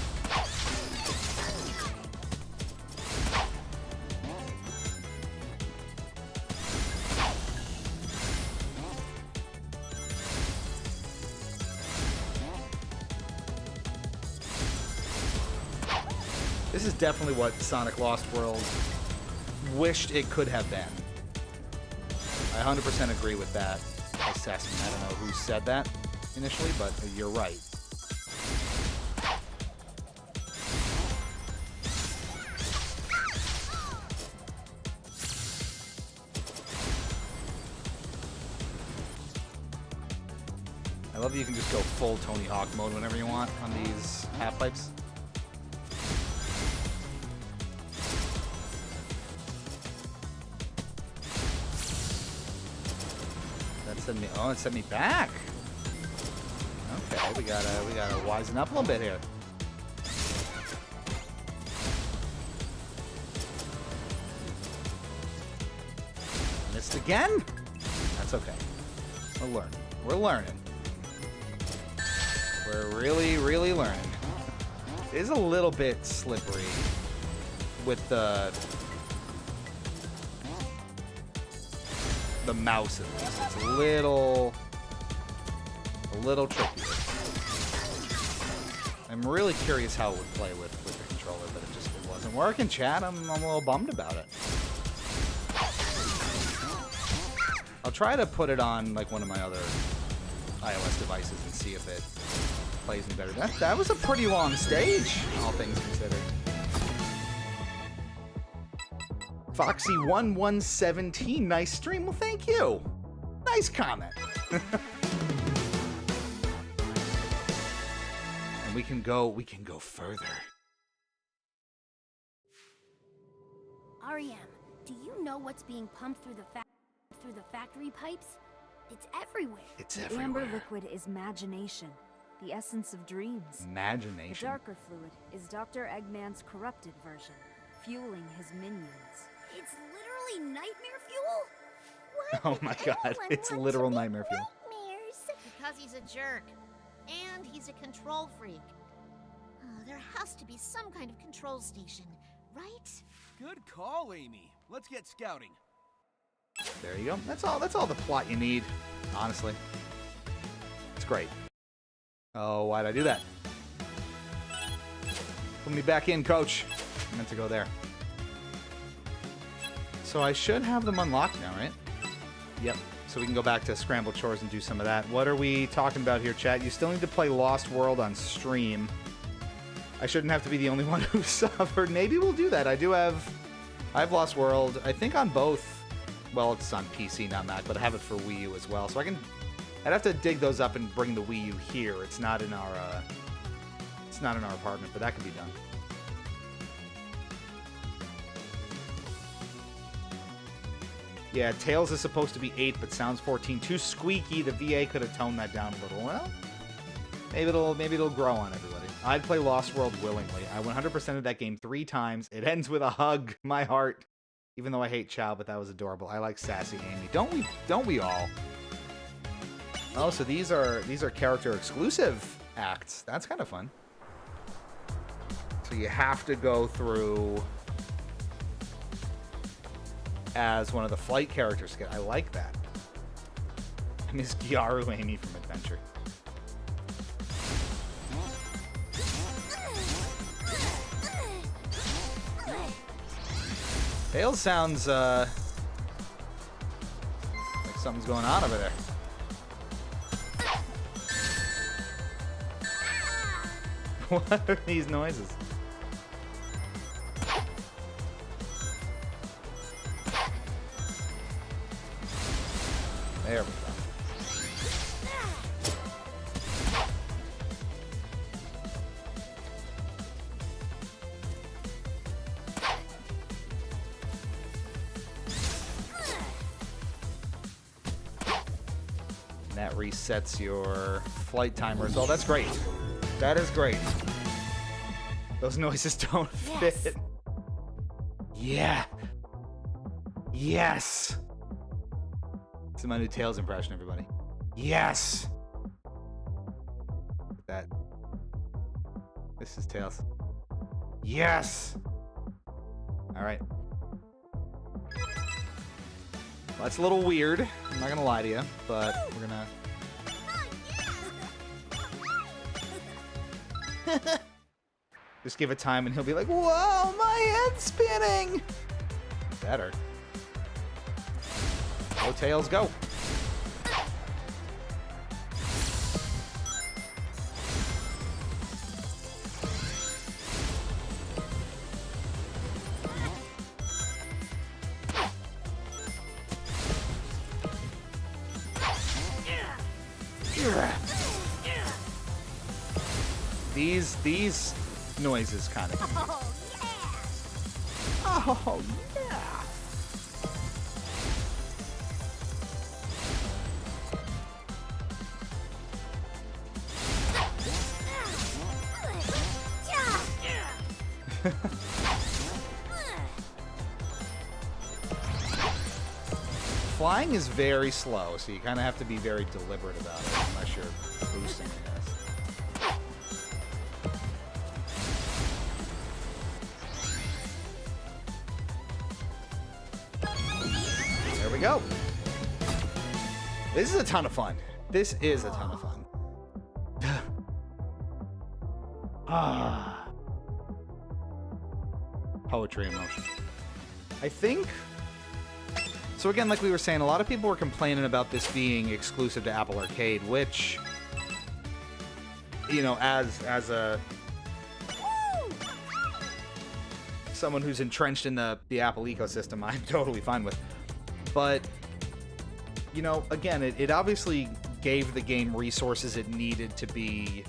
This is definitely what Sonic Lost World wished it could have been. I 100% agree with that assessment. I don't know who said that initially, but you're right. I love that you can just go full Tony Hawk mode whenever you want on these half pipes. Oh, it sent me back. Okay, we gotta wisen up a little bit here. Missed again? That's okay. We're learning. We're learning. We're really, really learning. It is a little bit slippery with the mouse at least. It's a little trickier. I'm really curious how it would play with the controller, but it wasn't working, chat. I'm a little bummed about it. I'll try to put it on like one of my other iOS devices and see if it plays me better. That was a pretty long stage, all things considered. Foxy1117, nice stream. Well, thank you. Nice comment. And we can go further. REM, do you know what's being pumped through the factory pipes? It's everywhere. It's The everywhere. amber liquid is imagination, the essence of dreams. The Imagination. darker fluid is Dr. Eggman's corrupted version, fueling his minions. It's literally nightmare fuel? Why Oh would my god, anyone it's want literal to be nightmare fuel. nightmares? Because he's a jerk. And he's a control freak. There has to be some kind of control station, right? Good call, Amy. Let's get scouting. There you go. That's all the plot you need, honestly. It's great. Oh, why'd I do that? Put me back in, coach. I meant to go there. So I should have them unlocked now, right? Yep. So we can go back to Scramble Chores and do some of that. What are we talking about here, chat? You still need to play Lost World on stream. I shouldn't have to be the only one who suffered. Maybe we'll do that. I have Lost World, I think on both. Well, it's on PC, not Mac, but I have it for Wii U as well. So I'd have to dig those up and bring the Wii U here. It's not in our apartment, but that can be done. Yeah, Tails is supposed to be 8, but sounds 14. Too squeaky. The VA could have toned that down a little. Well, maybe it'll grow on everybody. I'd play Lost World willingly. I 100%ed that game 3 times. It ends with a hug. My heart. Even though I hate Chow, but that was adorable. I like sassy Amy. Don't we all? Oh, so these are character exclusive acts. That's kind of fun. So you have to go through as one of the flight characters. I like that. Miss Gyaru Amy from Adventure. Tails sounds like something's going on over there. What are these noises? There we go. And that resets your flight timer as well. That's great. That is great. Those noises don't fit. Yeah. Yes. This is my new Tails impression, everybody. Yes. That. This is Tails. Yes. All right. Well, that's a little weird. I'm not gonna lie to you, but we're gonna. Just give it time and he'll be like, whoa, my head's spinning! Better. Go, Tails, go. These noises kind of. Oh yeah! Flying is very slow, so you kind of have to be very deliberate about it unless you're boosting, I guess. There we go. This is a ton of fun. This is a ton of fun. Ah. Poetry in motion. I think... So again, like we were saying, a lot of people were complaining about this being exclusive to Apple Arcade, which, you know, as a someone who's entrenched in the Apple ecosystem, I'm totally fine with. But, you know, again, it obviously gave the game resources it needed to be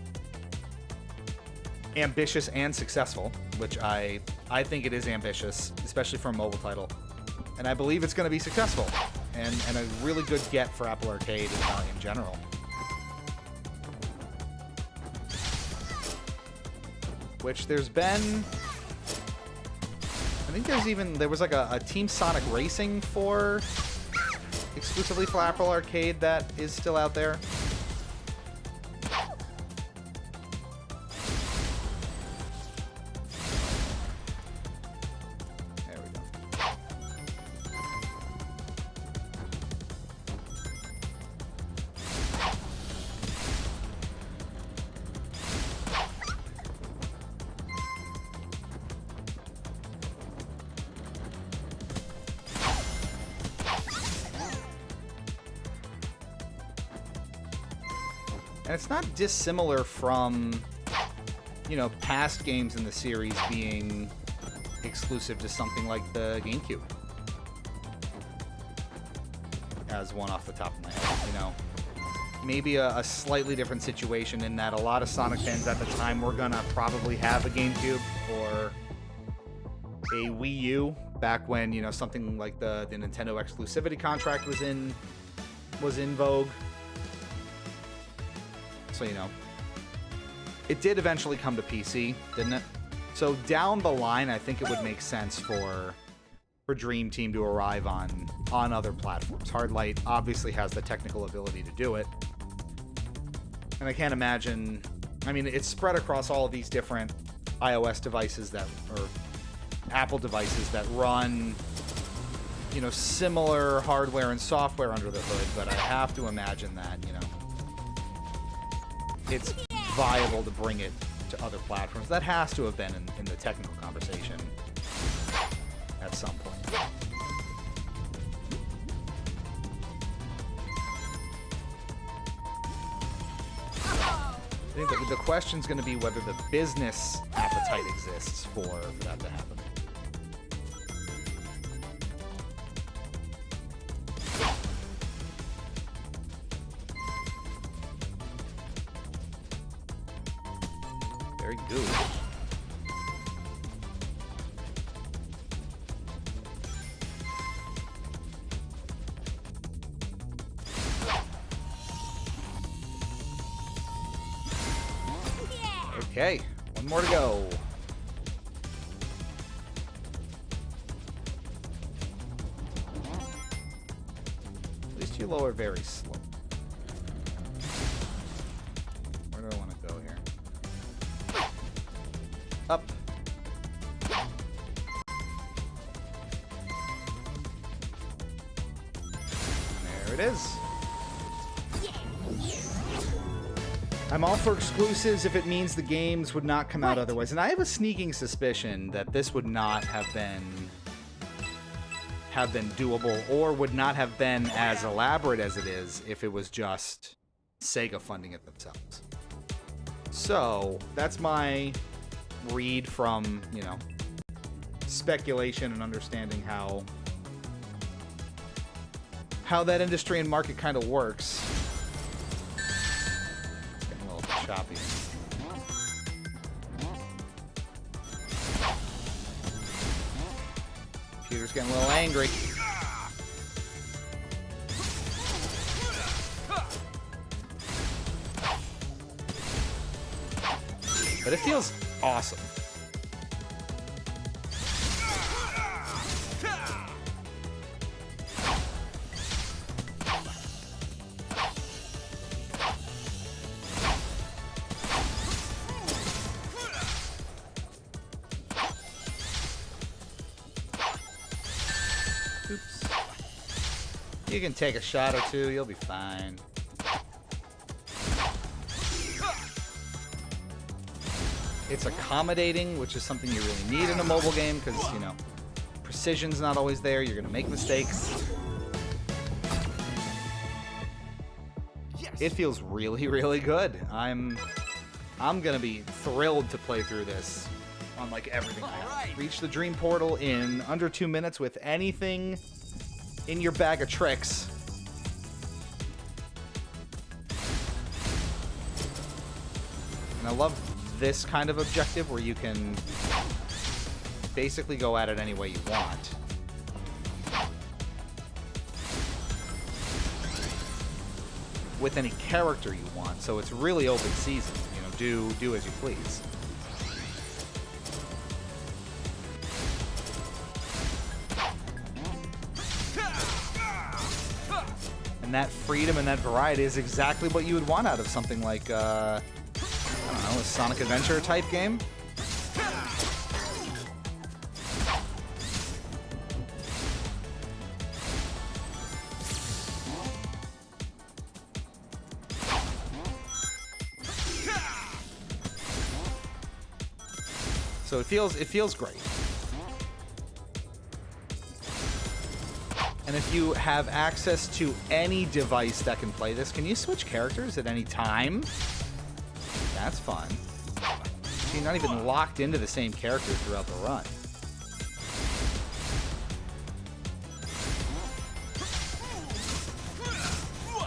ambitious and successful, which I think it is ambitious, especially for a mobile title. And I believe it's going to be successful, and a really good get for Apple Arcade in general. Which there's been... I think there was like a Team Sonic Racing for... exclusively for Apple Arcade that is still out there. And it's not dissimilar from, you know, past games in the series being exclusive to something like the GameCube. As one off the top of my head, you know. Maybe a slightly different situation in that a lot of Sonic fans at the time were gonna probably have a GameCube or a Wii U back when, you know, something like the Nintendo exclusivity contract was in vogue. So, you know, it did eventually come to PC, didn't it? So down the line, I think it would make sense for Dream Team to arrive on other platforms. Hardlight obviously has the technical ability to do it. And I can't imagine... I mean, it's spread across all of these different iOS devices or Apple devices that run, you know, similar hardware and software under the hood, but I have to imagine that, you know, it's viable to bring it to other platforms. That has to have been in the technical conversation at some point. I think the question's going to be whether the business appetite exists for that to happen. Very good. Okay, one more to go. At least you lower very slow. Where do I want to go here? Up. There it is. I'm all for exclusives if it means the games would not come out otherwise. And I have a sneaking suspicion that this would not have been doable, or would not have been as elaborate as it is if it was just Sega funding it themselves. So that's my read from, you know, speculation and understanding how that industry and market kind of works. It's getting a little choppy. Computer's getting a little angry. But it feels awesome. Oops. You can take a shot or two, you'll be fine. It's accommodating, which is something you really need in a mobile game, because, you know, precision's not always there. You're going to make mistakes. Yes. It feels really, really good. I'm going to be thrilled to play through this on, like, everything I have. Right. Reach the Dream Portal in under 2 minutes with anything in your bag of tricks. And I love this kind of objective where you can basically go at it any way you want. With any character you want, so it's really open season. You know, do as you please. And that freedom and that variety is exactly what you would want out of something like I don't know, a Sonic Adventure type game. So it feels great. And if you have access to any device that can play this, can you switch characters at any time? That's fun. So you're not even locked into the same character throughout the run.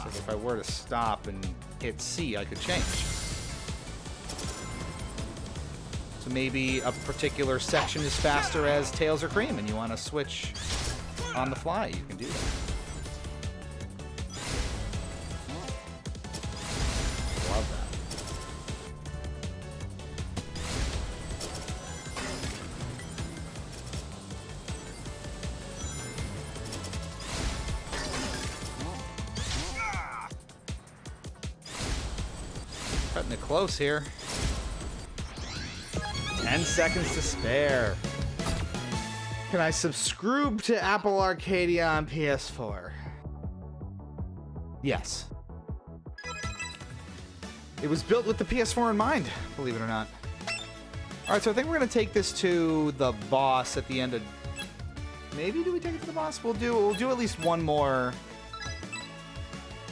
So if I were to stop and hit C, I could change. So maybe a particular section is faster as Tails or Cream, and you want to switch on the fly. You can do that. Love that. Cutting it close here. 10 seconds to spare. Can I subscribe to Apple Arcadia on PS4? Yes. It was built with the PS4 in mind, believe it or not. Alright, so I think we're going to take this to the boss at the end of... Maybe do we take it to the boss? We'll do at least one more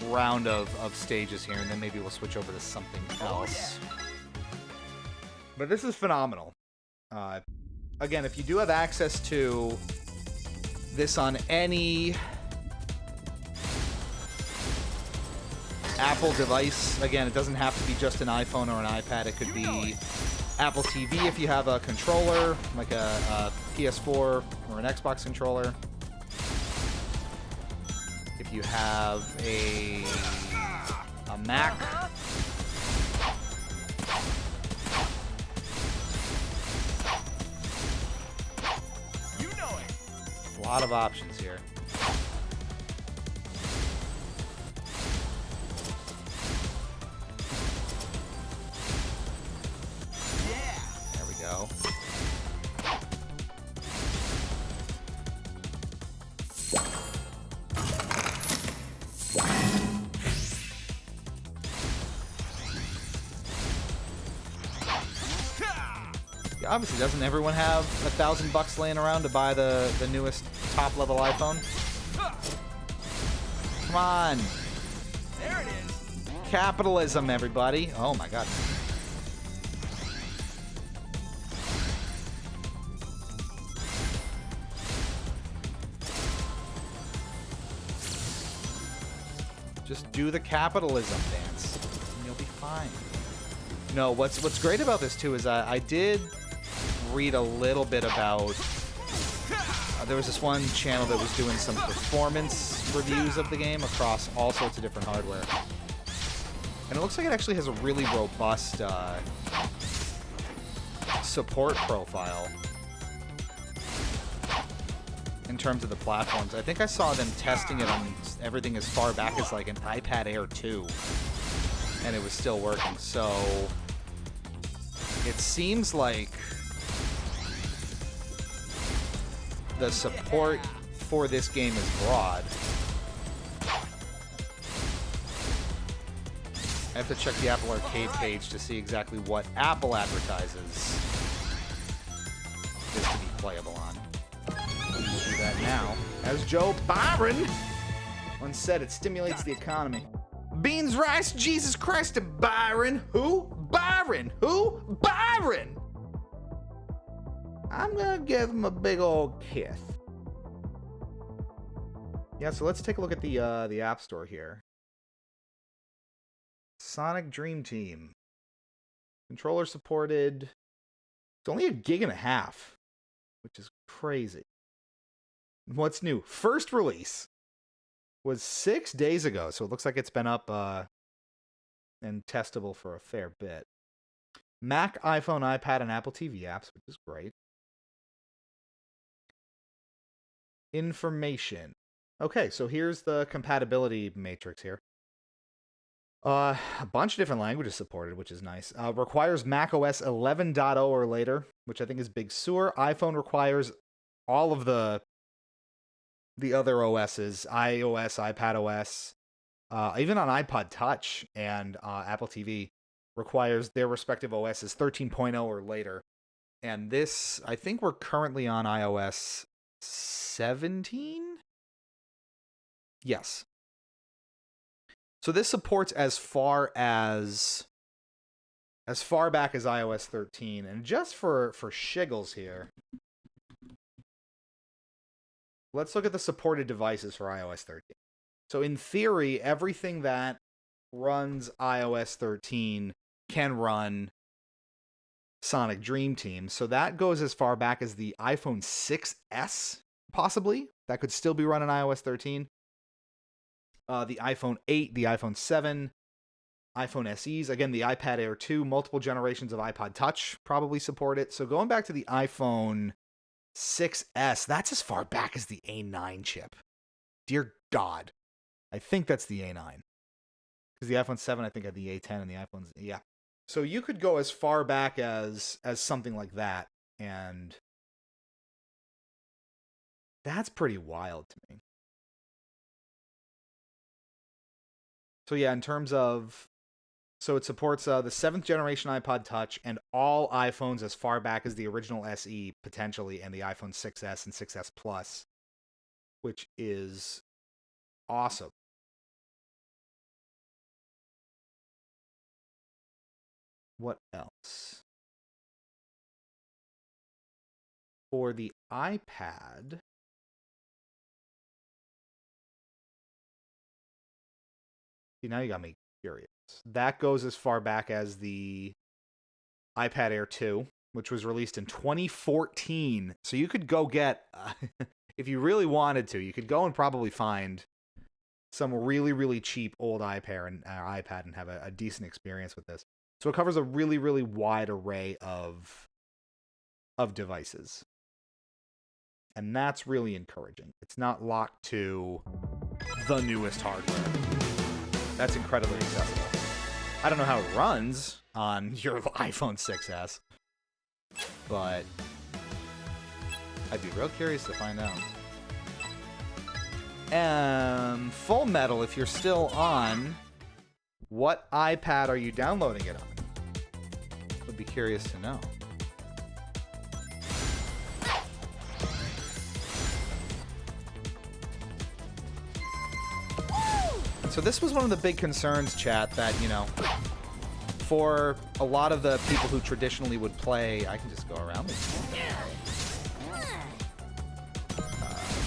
round of stages here, and then maybe we'll switch over to something else. Oh, yeah. But this is phenomenal. Again, if you do have access to this on any Apple device, again, it doesn't have to be just an iPhone or an iPad. It could be Apple TV if you have a controller, like a PS4 or an Xbox controller. If you have a lot of options here. There we go. Yeah, obviously, doesn't everyone have $1,000 laying around to buy the newest top-level iPhone? Come on. There it is. Capitalism, everybody. Oh my god. Just do the capitalism dance, and you'll be fine. No, what's great about this too is I did read a little bit about. There was this one channel that was doing some performance reviews of the game across all sorts of different hardware, and it looks like it actually has a really robust support profile in terms of the platforms. I think I saw them testing it on everything as far back as like an iPad Air 2, and it was still working. So it seems like the support for this game is broad. I have to check the Apple Arcade page to see exactly what Apple advertises is to be playable on. Do that now. As Joe Byron once said, it stimulates the economy. Beans, rice, Jesus Christ, and Byron. Who? Byron. Who? Byron. I'm gonna give him a big old kiss. Yeah, so let's take a look at the App Store here. Sonic Dream Team. Controller supported. It's only 1.5 GB, which is crazy. What's new? First release was 6 days ago, so it looks like it's been up and testable for a fair bit. Mac, iPhone, iPad, and Apple TV apps, which is great. Information. Okay, so here's the compatibility matrix here. A bunch of different languages supported, which is nice. Requires Mac OS 11.0 or later, which I think is big sewer. iPhone requires all of the other OSs, iOS, iPad OS, even on iPod Touch and Apple TV requires their respective OSs 13.0 or later. And this, I think we're currently on iOS 17? Yes. So this supports as far back as iOS 13. And just for shiggles here, let's look at the supported devices for iOS 13. So in theory, everything that runs iOS 13 can run Sonic Dream Team. So that goes as far back as the iPhone 6S, possibly. That could still be running iOS 13. The iPhone 8, the iPhone 7, iPhone SEs, again, the iPad Air 2, multiple generations of iPod Touch probably support it. So going back to the iPhone 6S, that's as far back as the A9 chip. Dear God. I think that's the A9. Because the iPhone 7, I think, had the A10 and the iPhones. Yeah. So you could go as far back as something like that. And that's pretty wild to me. So yeah, in terms of... So it supports the 7th generation iPod Touch and all iPhones as far back as the original SE, potentially, and the iPhone 6S and 6S Plus, which is awesome. What else? For the iPad... See, now you got me curious. That goes as far back as the iPad Air 2, which was released in 2014. So you could go get, if you really wanted to, you could go and probably find some really, really cheap old iPad and have a decent experience with this. So it covers a really, really wide array of devices. And that's really encouraging. It's not locked to the newest hardware. That's incredibly accessible. I don't know how it runs on your iPhone 6S, but I'd be real curious to find out. Full Metal, if you're still on, what iPad are you downloading it on? Would be curious to know. So this was one of the big concerns, chat, that, you know, for a lot of the people who traditionally would play... I can just go around this.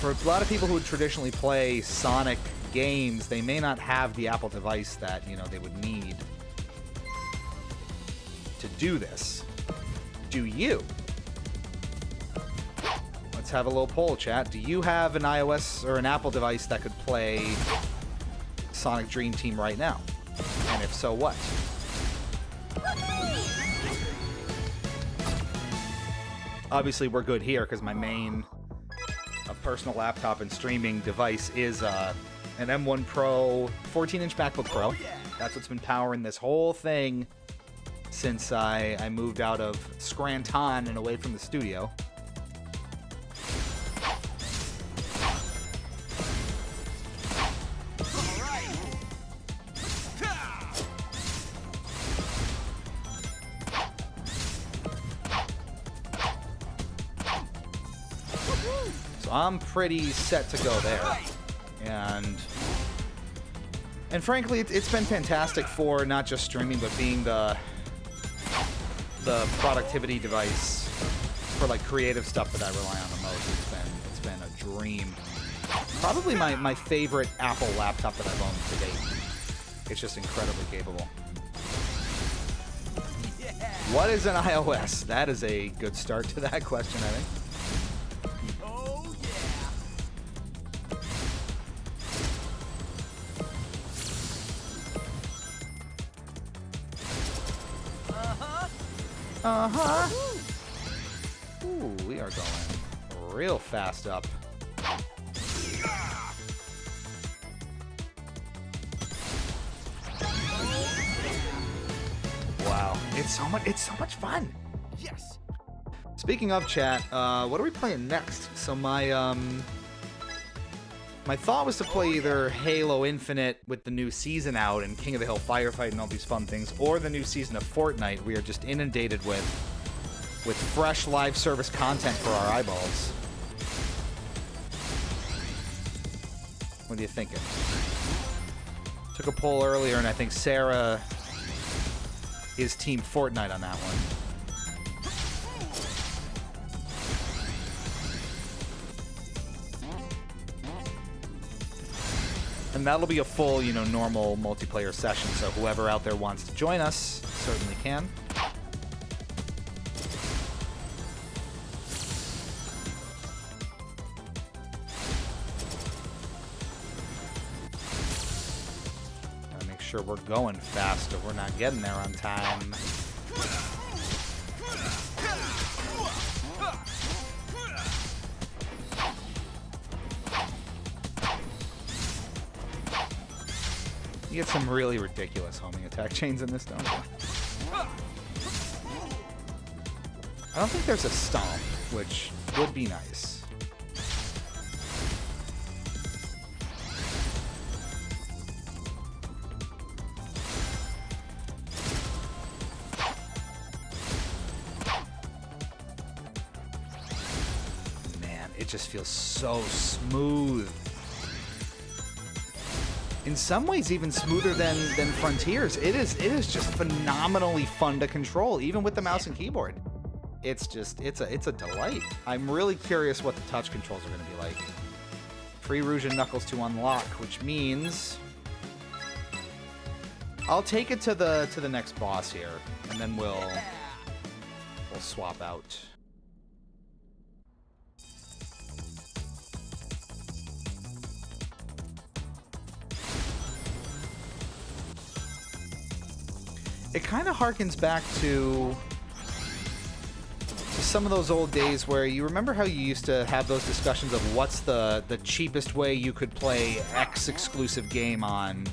For a lot of people who would traditionally play Sonic games, they may not have the Apple device that, you know, they would need to do this. Do you? Let's have a little poll, chat. Do you have an iOS or an Apple device that could play Sonic Dream Team right now? And if so, what? Obviously, we're good here because my main personal laptop and streaming device is an M1 Pro 14-inch MacBook Pro. That's what's been powering this whole thing since I moved out of Scranton and away from the studio. I'm pretty set to go there, and frankly, it's been fantastic for not just streaming, but being the productivity device for like creative stuff that I rely on the most. It's been a dream. Probably my favorite Apple laptop that I've owned to date. It's just incredibly capable. What is an iOS? That is a good start to that question, I think. Ooh, we are going real fast up. Wow, it's so much fun. Yes. Speaking of chat, what are we playing next? So my thought was to play either Halo Infinite with the new season out and King of the Hill Firefight and all these fun things, or the new season of Fortnite. We are just inundated with fresh live service content for our eyeballs. What are you thinking? Took a poll earlier, and I think Sarah is Team Fortnite on that one. And that'll be a full, you know, normal multiplayer session, so whoever out there wants to join us certainly can. Gotta make sure we're going fast or we're not getting there on time. You get some really ridiculous homing attack chains in this, don't you? I don't think there's a stomp, which would be nice. Man, it just feels so smooth. In some ways, even smoother than Frontiers. It is just phenomenally fun to control, even with the mouse and keyboard. It's a delight. I'm really curious what the touch controls are going to be like. Free Rouge and Knuckles to unlock, which means I'll take it to the next boss here, and then we'll swap out. It kind of harkens back to some of those old days where you remember how you used to have those discussions of what's the cheapest way you could play X exclusive game on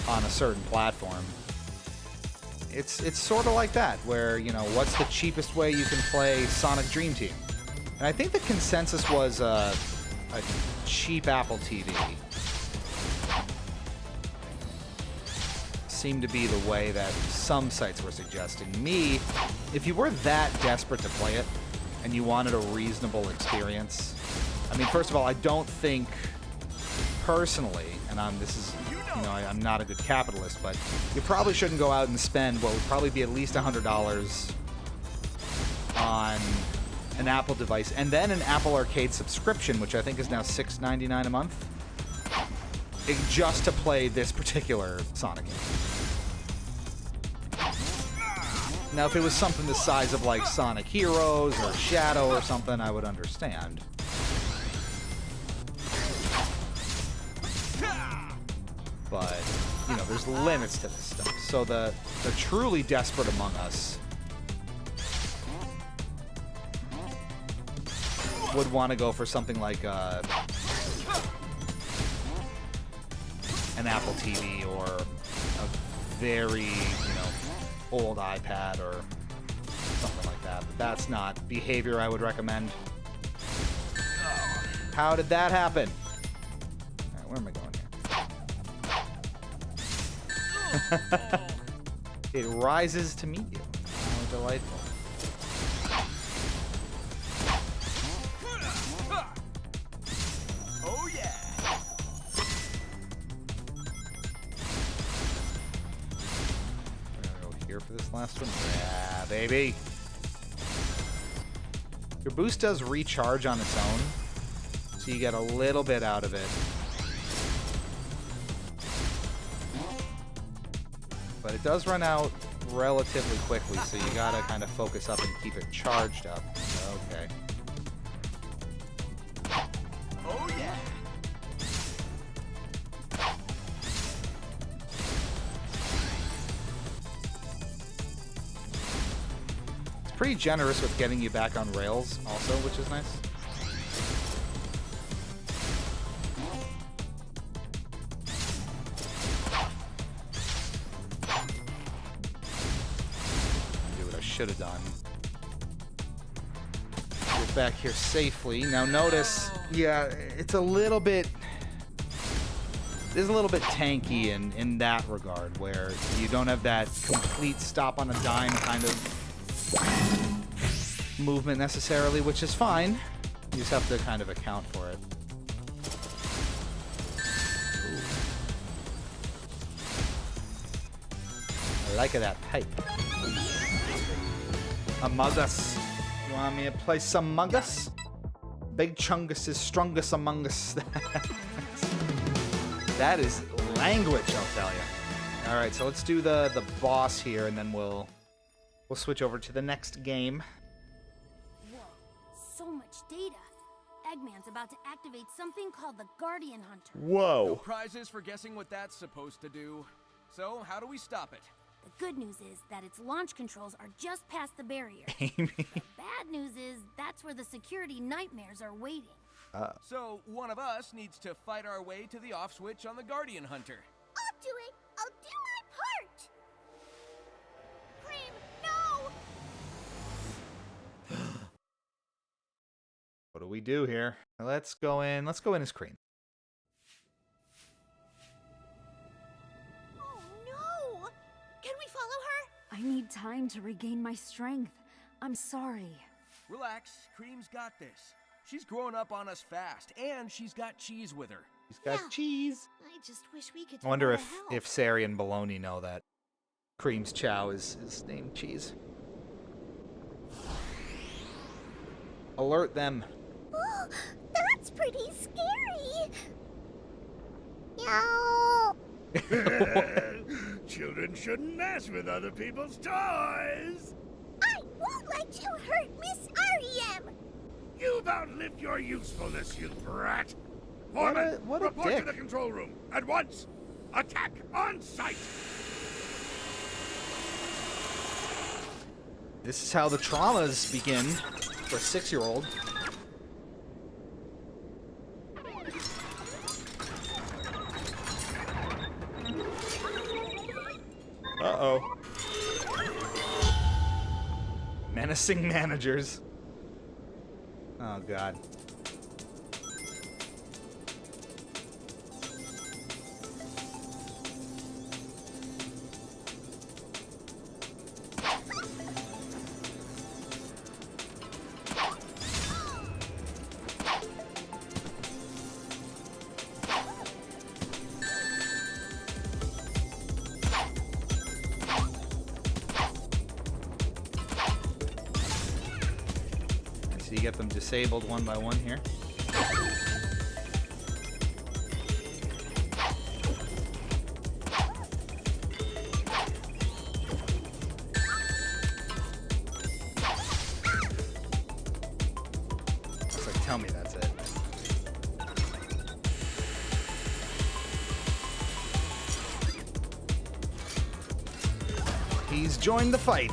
a certain platform. It's sort of like that, where, you know, what's the cheapest way you can play Sonic Dream Team? And I think the consensus was a cheap Apple TV seemed to be the way that some sites were suggesting. Me, if you were that desperate to play it and you wanted a reasonable experience, I mean, first of all, I don't think personally, and I'm not a good capitalist, but you probably shouldn't go out and spend what would probably be at least $100 on an Apple device, and then an Apple Arcade subscription, which I think is now $6.99 a month, just to play this particular Sonic game. Now, if it was something the size of like Sonic Heroes or Shadow or something, I would understand. But, you know, there's limits to this stuff. So the truly desperate among us would want to go for something like an Apple TV or a very, you know, old iPad or something like that. But that's not behavior I would recommend. How did that happen? All right, where am I going here? It rises to meet you. Oh, delightful. Oh yeah. We're gonna go here for this last one. Yeah, baby. Your boost does recharge on its own, so you get a little bit out of it. But it does run out relatively quickly, so you gotta kind of focus up and keep it charged up. Okay. Oh yeah. It's pretty generous with getting you back on rails also, which is nice. Should have done. Get back here safely. Now notice, yeah, it's a little bit tanky in that regard, where you don't have that complete stop on a dime kind of movement necessarily, which is fine. You just have to kind of account for it. Ooh. I like that pipe. Among Us. You want me to play some Among Us? Big Chungus is strongest among us. That is language, I'll tell you. All right, so let's do the boss here, and then we'll switch over to the next game. Whoa, so much data. Eggman's about to activate something called the Guardian Hunter. Whoa. No prizes for guessing what that's supposed to do. So, how do we stop it? The good news is that its launch controls are just past the barrier. Amy. The bad news is that's where the security nightmares are waiting. So, one of us needs to fight our way to the off switch on the Guardian Hunter. I'll do it. I'll do my part. Cream, no. What do we do here? Let's go in as Cream. Oh no. Can we follow her? I need time to regain my strength. I'm sorry. Relax, Cream's got this. She's growing up on us fast, and she's got cheese with her. He's got Yeah. cheese. I just wish we could. I wonder tell her to help. if Sari and Baloney know that Cream's chow is named Cheese. Alert them. Oh, that's pretty scary. Meow. Children shouldn't mess with other people's toys. I won't let you hurt Miss R.E.M. You've outlived your usefulness, you brat. What Foreman, a report dick. to the control room at once. Attack on sight. This is how the traumas begin for a 6-year-old. Uh-oh. Menacing managers. Oh, God. You get them disabled one by one here. It's like, tell me that's it. He's joined the fight.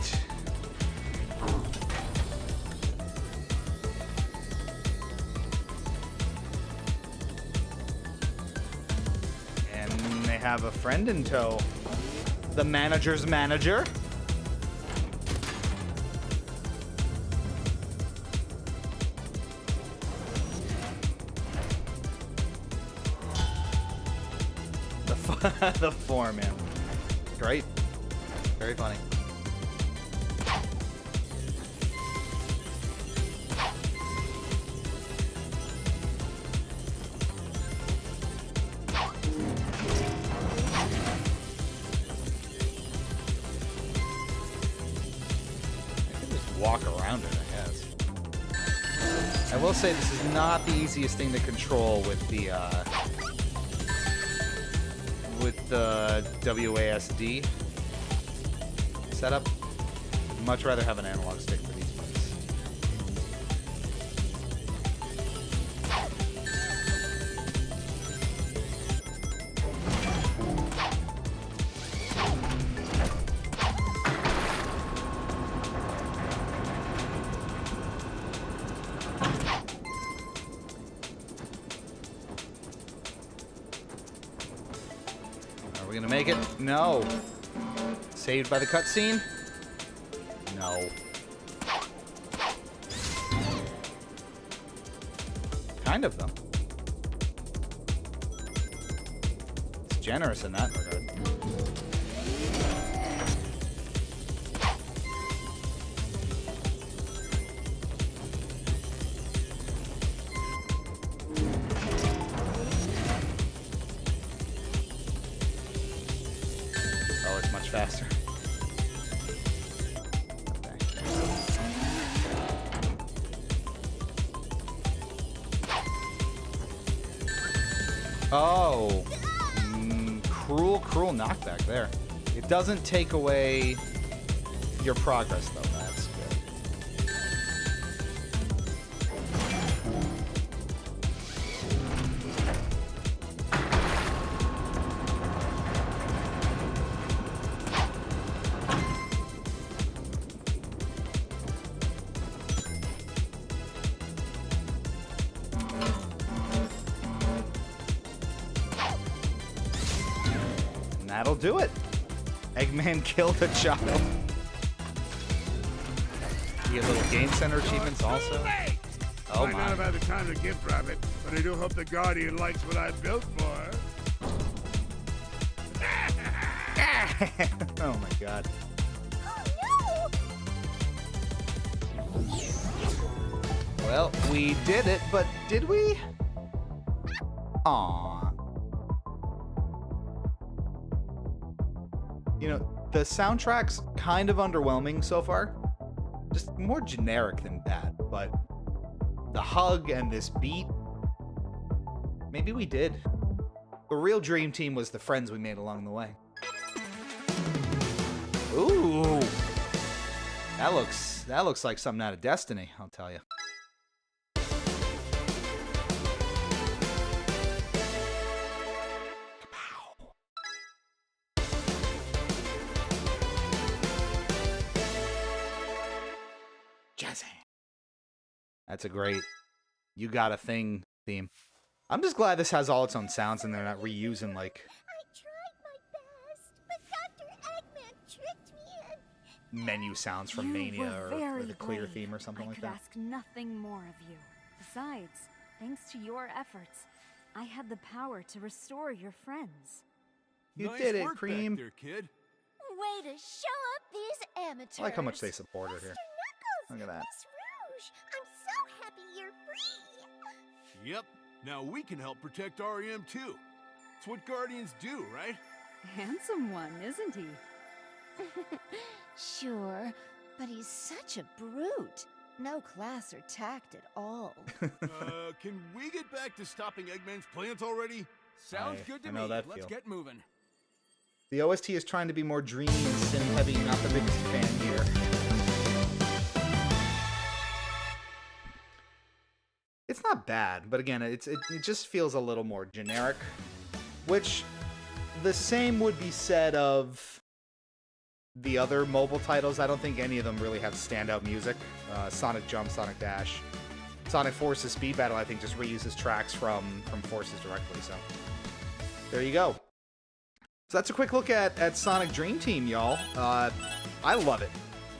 Have a friend in tow. The manager's manager. The foreman. Great. Very funny. Walk around it, I guess. I will say this is not the easiest thing to control with the WASD setup. I'd much rather have an analog stick for these ones. Are we gonna make it? No. Saved by the cutscene? No. Kind of, though. It's generous in that regard. Faster. Oh. Cruel knockback there. It doesn't take away your progress, though. That's good. That'll do it. Eggman killed a child. You get little game center achievements also. Oh Might my. not have had the time to gift wrap it, but I do hope the Guardian likes what I built for. Oh my god. Well, we did it, but did we? Aww. You know, the soundtrack's kind of underwhelming so far. Just more generic than that, but the hug and this beat, maybe we did. The real dream team was the friends we made along the way. Ooh. That looks like something out of Destiny, I'll tell you. Jazzy. That's a great You Got a Thing theme. I'm just glad this has all its own sounds and they're not reusing, like, I tried my best, but Dr. Eggman tricked me in. menu sounds from You Mania were or very the Clear brave. theme or something I like could that. ask nothing more of you. Besides, thanks to your efforts, I had the power to restore your friends. You Nice did it, work Cream. back there, kid. Way to show up these amateurs. I like how much they support her here. Mr. Knuckles, Look at that. Miss Rouge, I'm so happy you're free. Yep. Now we can help protect REM too. It's what Guardians do, right? Handsome one, isn't he? Sure, but he's such a brute. No class or tact at all. Can we get back to stopping Eggman's plans already? Sounds I good to know me. that Let's feel. get moving. The OST is trying to be more dreamy and sim heavy. Not the biggest fan here. It's not bad, but again, it just feels a little more generic. Which the same would be said of the other mobile titles. I don't think any of them really have standout music. Sonic Jump, Sonic Dash, Sonic Forces Speed Battle, I think, just reuses tracks from Forces directly. So there you go. So that's a quick look at Sonic Dream Team, y'all. I love it.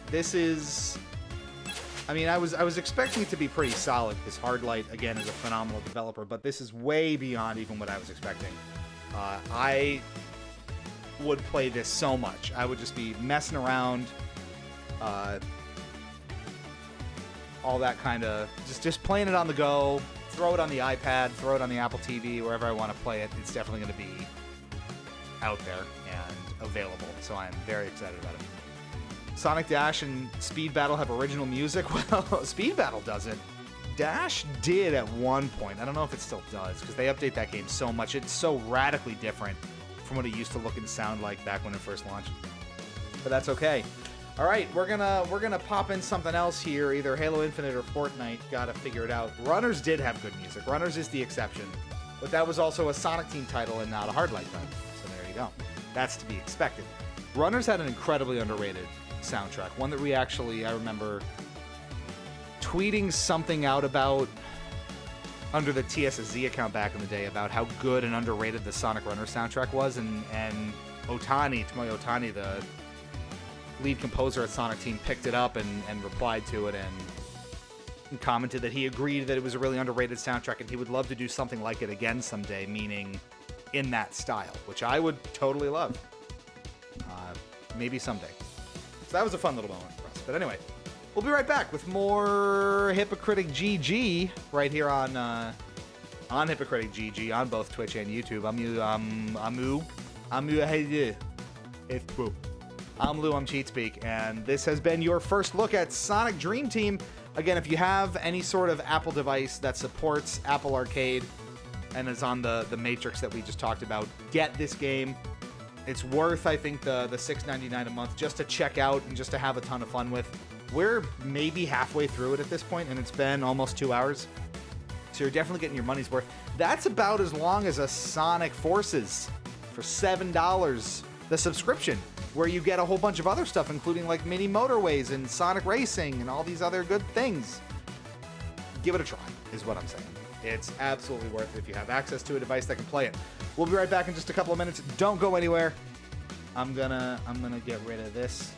This is... I mean, I was expecting it to be pretty solid, because Hardlight, again, is a phenomenal developer, but this is way beyond even what I was expecting. I would play this so much. I would just be messing around, all that kind of... Just playing it on the go, throw it on the iPad, throw it on the Apple TV, wherever I want to play it. It's definitely going to be out there and available, so I am very excited about it. Sonic Dash and Speed Battle have original music. Well, Speed Battle doesn't. Dash did at one point. I don't know if it still does, because they update that game so much. It's so radically different from what it used to look and sound like back when it first launched. But that's okay. All right, we're gonna pop in something else here, either Halo Infinite or Fortnite. Gotta figure it out. Runners did have good music. Runners is the exception, but that was also a Sonic Team title and not a Hardlight title. So there you go. That's to be expected. Runners had an incredibly underrated soundtrack. One that we actually, I remember tweeting something out about under the TSSZ account back in the day about how good and underrated the Sonic Runner soundtrack was, and Tomoyo Otani, the lead composer at Sonic Team, picked it up and replied to it and commented that he agreed that it was a really underrated soundtrack and he would love to do something like it again someday, meaning in that style, which I would totally love. Maybe someday. So that was a fun little moment for us. But anyway, we'll be right back with more Hypocritic GG right here on Hypocritic GG on both Twitch and YouTube. I'm Lou, I'm Cheatspeak, and this has been your first look at Sonic Dream Team. Again, if you have any sort of Apple device that supports Apple Arcade and is on the matrix that we just talked about, get this game. It's worth, I think, the $6.99 a month just to check out and just to have a ton of fun with. We're maybe halfway through it at this point, and it's been almost 2 hours. So you're definitely getting your money's worth. That's about as long as a Sonic Forces for $7, the subscription, where you get a whole bunch of other stuff, including like mini motorways and Sonic Racing and all these other good things. Give it a try, is what I'm saying. It's absolutely worth it if you have access to a device that can play it. We'll be right back in just a couple of minutes. Don't go anywhere. I'm gonna get rid of this,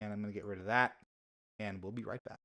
and I'm gonna get rid of that, and we'll be right back.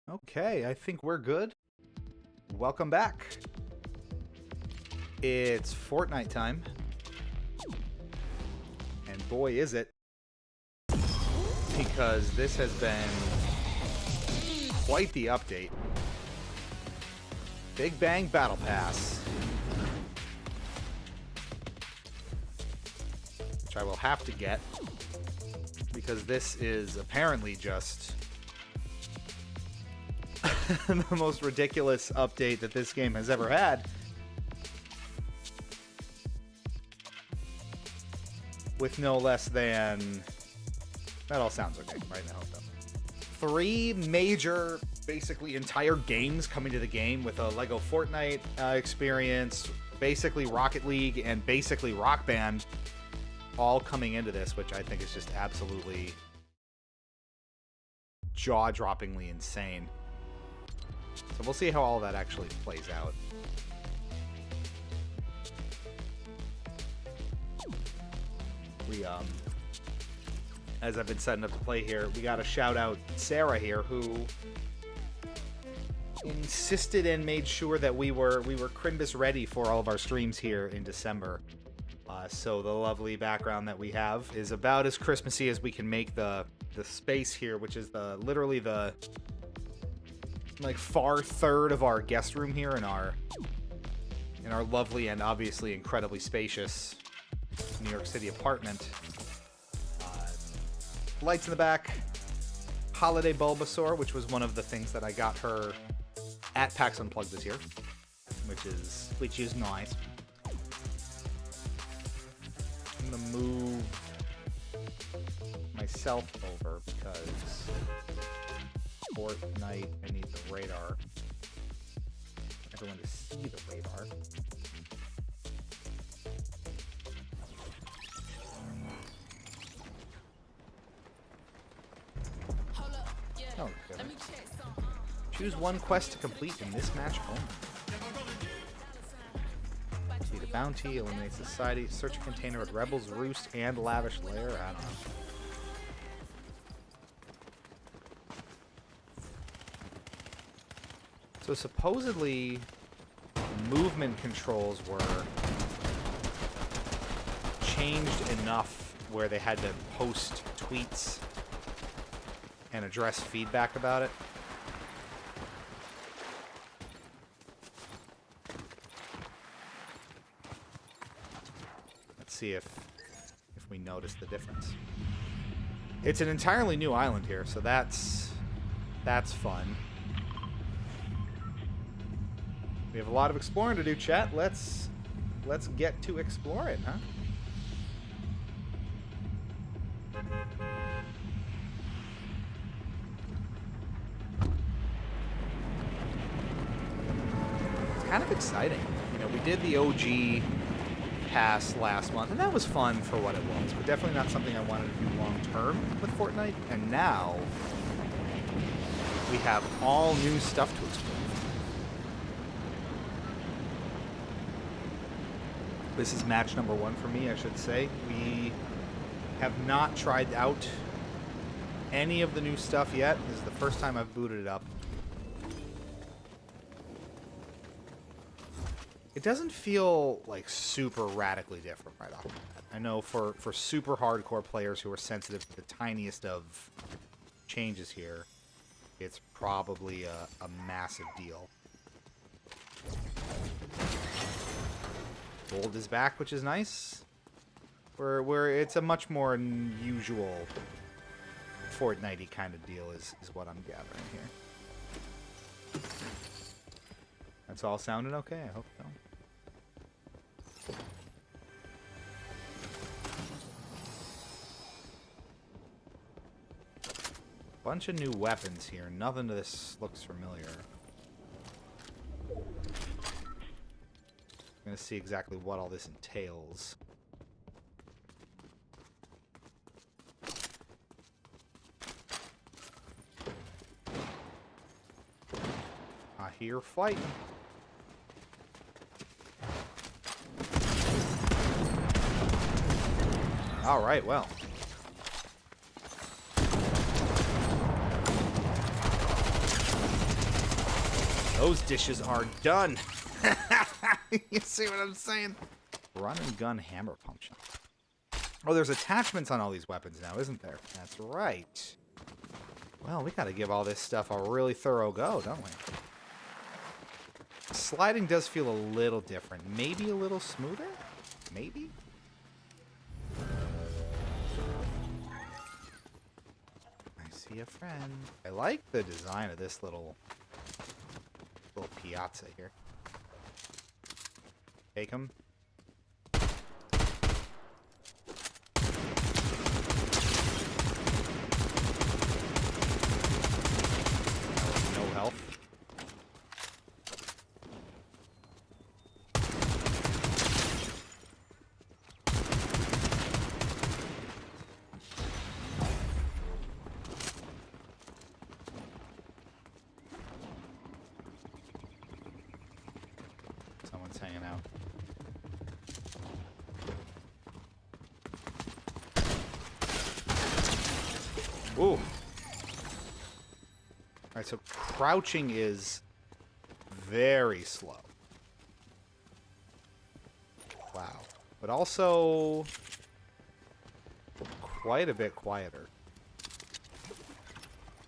Okay, I think we're good. Welcome back. It's Fortnite time. And boy, is it. Because this has been quite the update. Big Bang Battle Pass. Which I will have to get. Because this is apparently just the most ridiculous update that this game has ever had. With no less than... That all sounds okay right now, though. 3 major, basically entire games coming to the game with a Lego Fortnite experience, basically Rocket League, and basically Rock Band all coming into this, which I think is just absolutely jaw-droppingly insane. So we'll see how all that actually plays out. We, as I've been setting up to play here, we got to shout out Sarah here, who insisted and made sure that we were Crimbus ready for all of our streams here in December. So the lovely background that we have is about as Christmassy as we can make the space here, which is literally the like far third of our guest room here in our lovely and obviously incredibly spacious New York City apartment. Lights in the back. Holiday Bulbasaur, which was one of the things that I got her at PAX Unplugged this year, which is nice. I'm gonna move myself over because Fortnite, I need the radar. Everyone to see the radar. Oh, good. Choose one quest to complete in this match only. Complete a bounty, eliminate society, search a container at Rebel's Roost and Lavish Lair. I don't know. So supposedly, movement controls were changed enough where they had to post tweets and address feedback about it. Let's see if we notice the difference. It's an entirely new island here, so that's fun. We have a lot of exploring to do, chat. Let's get to exploring, huh? Kind of exciting. You know, we did the OG pass last month, and that was fun for what it was, but definitely not something I wanted to do long term with Fortnite. And now we have all new stuff to explore. This is match number 1 for me, I should say. We have not tried out any of the new stuff yet. This is the first time I've booted it up. It doesn't feel like super radically different right off the bat. I know for super hardcore players who are sensitive to the tiniest of changes here, it's probably a massive deal. Gold is back, which is nice. Where it's a much more usual Fortnite-y kind of deal is what I'm gathering here. That's all sounding okay, I hope so. Bunch of new weapons here. Nothing of this looks familiar. I'm gonna see exactly what all this entails. I hear fighting. All right, well. Those dishes are done. You see what I'm saying? Run and gun hammer function. Oh, there's attachments on all these weapons now, isn't there? That's right. Well, we gotta give all this stuff a really thorough go, don't we? Sliding does feel a little different. Maybe a little smoother? Maybe? I see a friend. I like the design of this little piazza here. Take him. No health. Someone's hanging out. Ooh. Alright, so crouching is very slow. Wow. But also quite a bit quieter.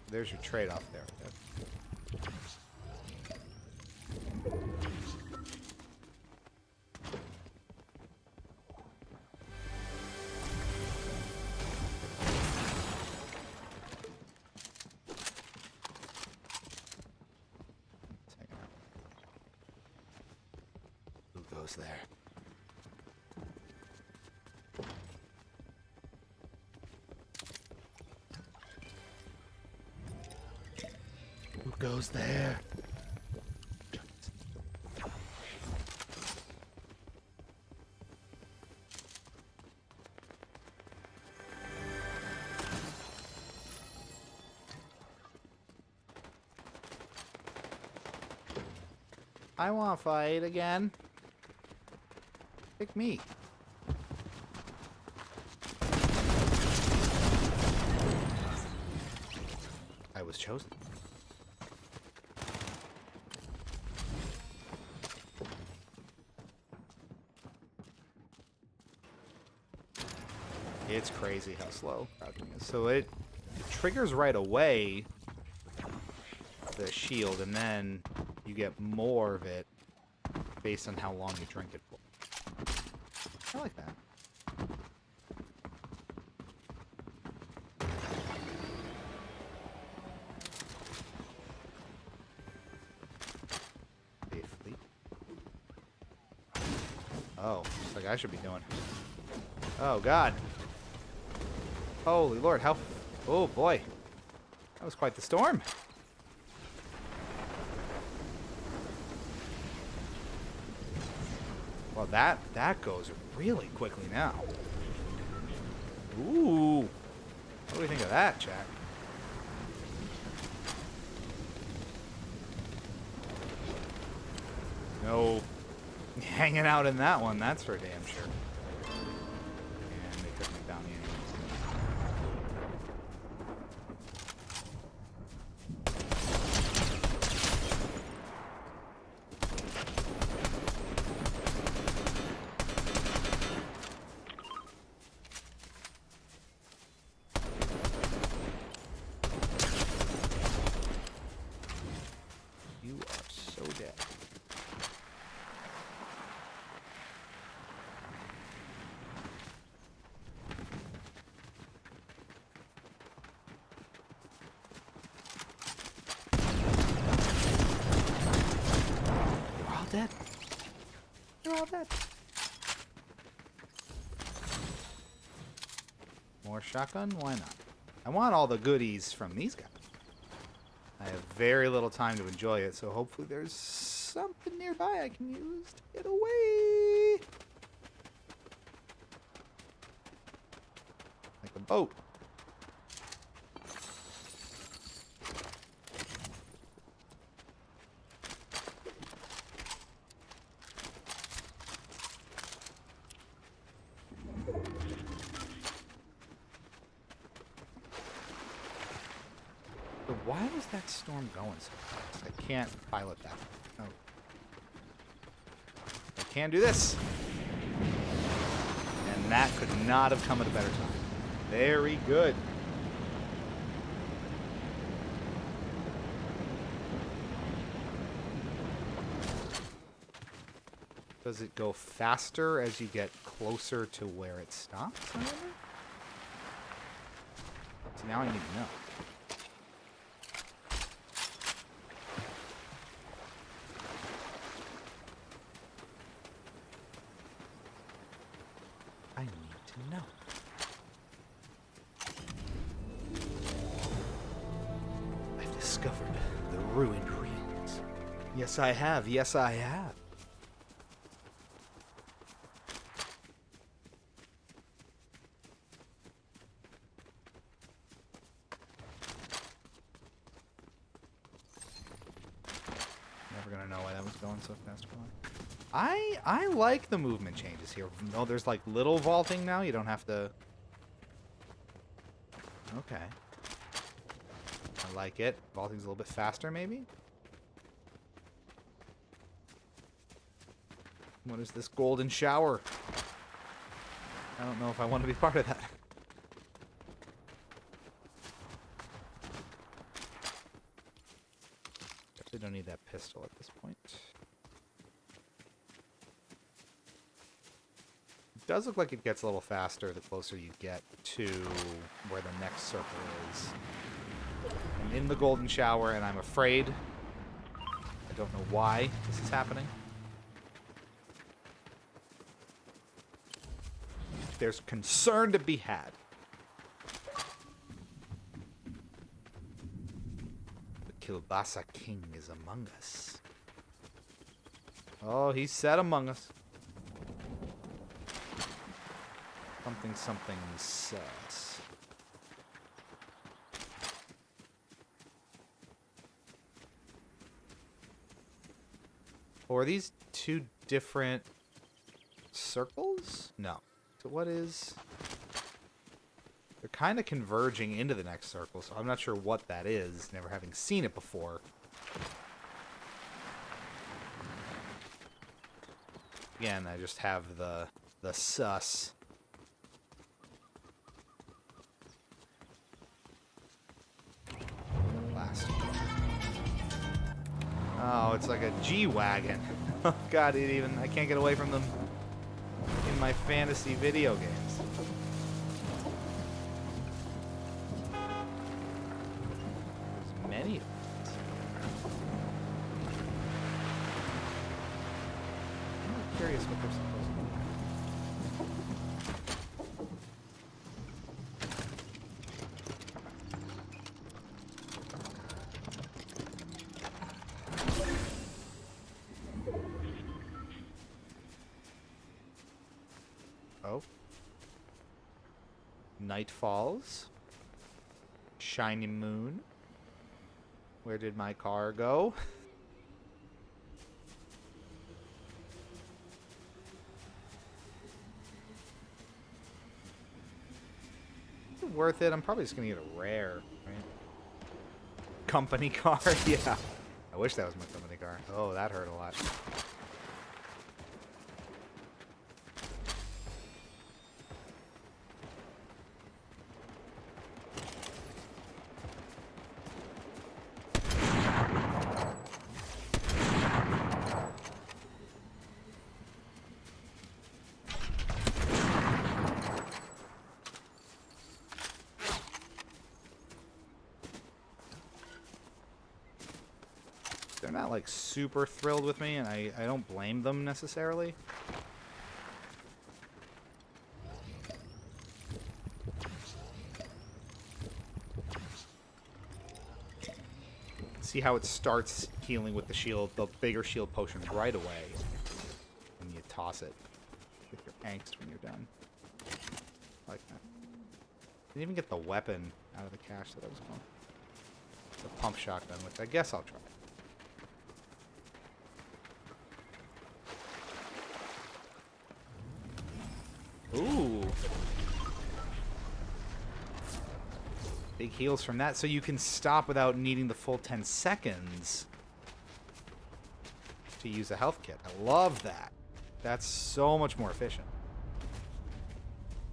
There's your trade-off there. Who goes there? Who goes there? I want to fight again. Pick me. I was chosen. It's crazy how slow crouching is. So it triggers right away, the shield, and then you get more of it based on how long you drink it for. I like that. Safely. Oh, looks like I should be doing. Oh, God. Holy Lord, how... Oh, boy. That was quite the storm. Well, that goes really quickly now. Ooh. What do we think of that, Jack? No hanging out in that one, that's for damn sure. And they took me down anyways. You are so dead. You're all dead. You're all dead. More shotgun? Why not? I want all the goodies from these guys. I have very little time to enjoy it, so hopefully there's something nearby I can use to get away. Like a boat. Why was that storm going so fast? I can't pilot that. Oh. I can do this. And that could not have come at a better time. Very good. Does it go faster as you get closer to where it stops? I wonder? So now I need to know. I need to know. I've discovered the ruined realms. Yes, I have. Yes, I have. Never gonna know why that was going so fast. I like the movement changes here. Oh, there's like little vaulting now. You don't have to. Okay. I like it. Vaulting's a little bit faster, maybe. What is this golden shower? I don't know if I want to be part of that. Definitely don't need that pistol at this point. It does look like it gets a little faster the closer you get to where the next circle is. I'm in the golden shower and I'm afraid. I don't know why this is happening. There's concern to be had. The Kielbasa King is among us. Oh, he said among us. Something sus. Or are these two different circles? No. So what is... They're kind of converging into the next circle, so I'm not sure what that is, never having seen it before. Again, I just have the sus. Last. Oh, it's like a G-Wagon. Oh god, I can't get away from them in my fantasy video games. There's many of them. I'm curious what they're supposed to be. Oh. Night falls. Shiny moon. Where did my car go? Worth it. I'm probably just gonna get a rare, right? Company car? Yeah. I wish that was my company car. Oh, that hurt a lot. They're not like super thrilled with me, and I don't blame them necessarily. See how it starts healing with the shield, the bigger shield potion right away. And you toss it with your angst when you're done. I like that. Didn't even get the weapon out of the cache that I was going. The pump shotgun, which I guess I'll try. Ooh. Take heals from that so you can stop without needing the full 10 seconds to use a health kit. I love that. That's so much more efficient.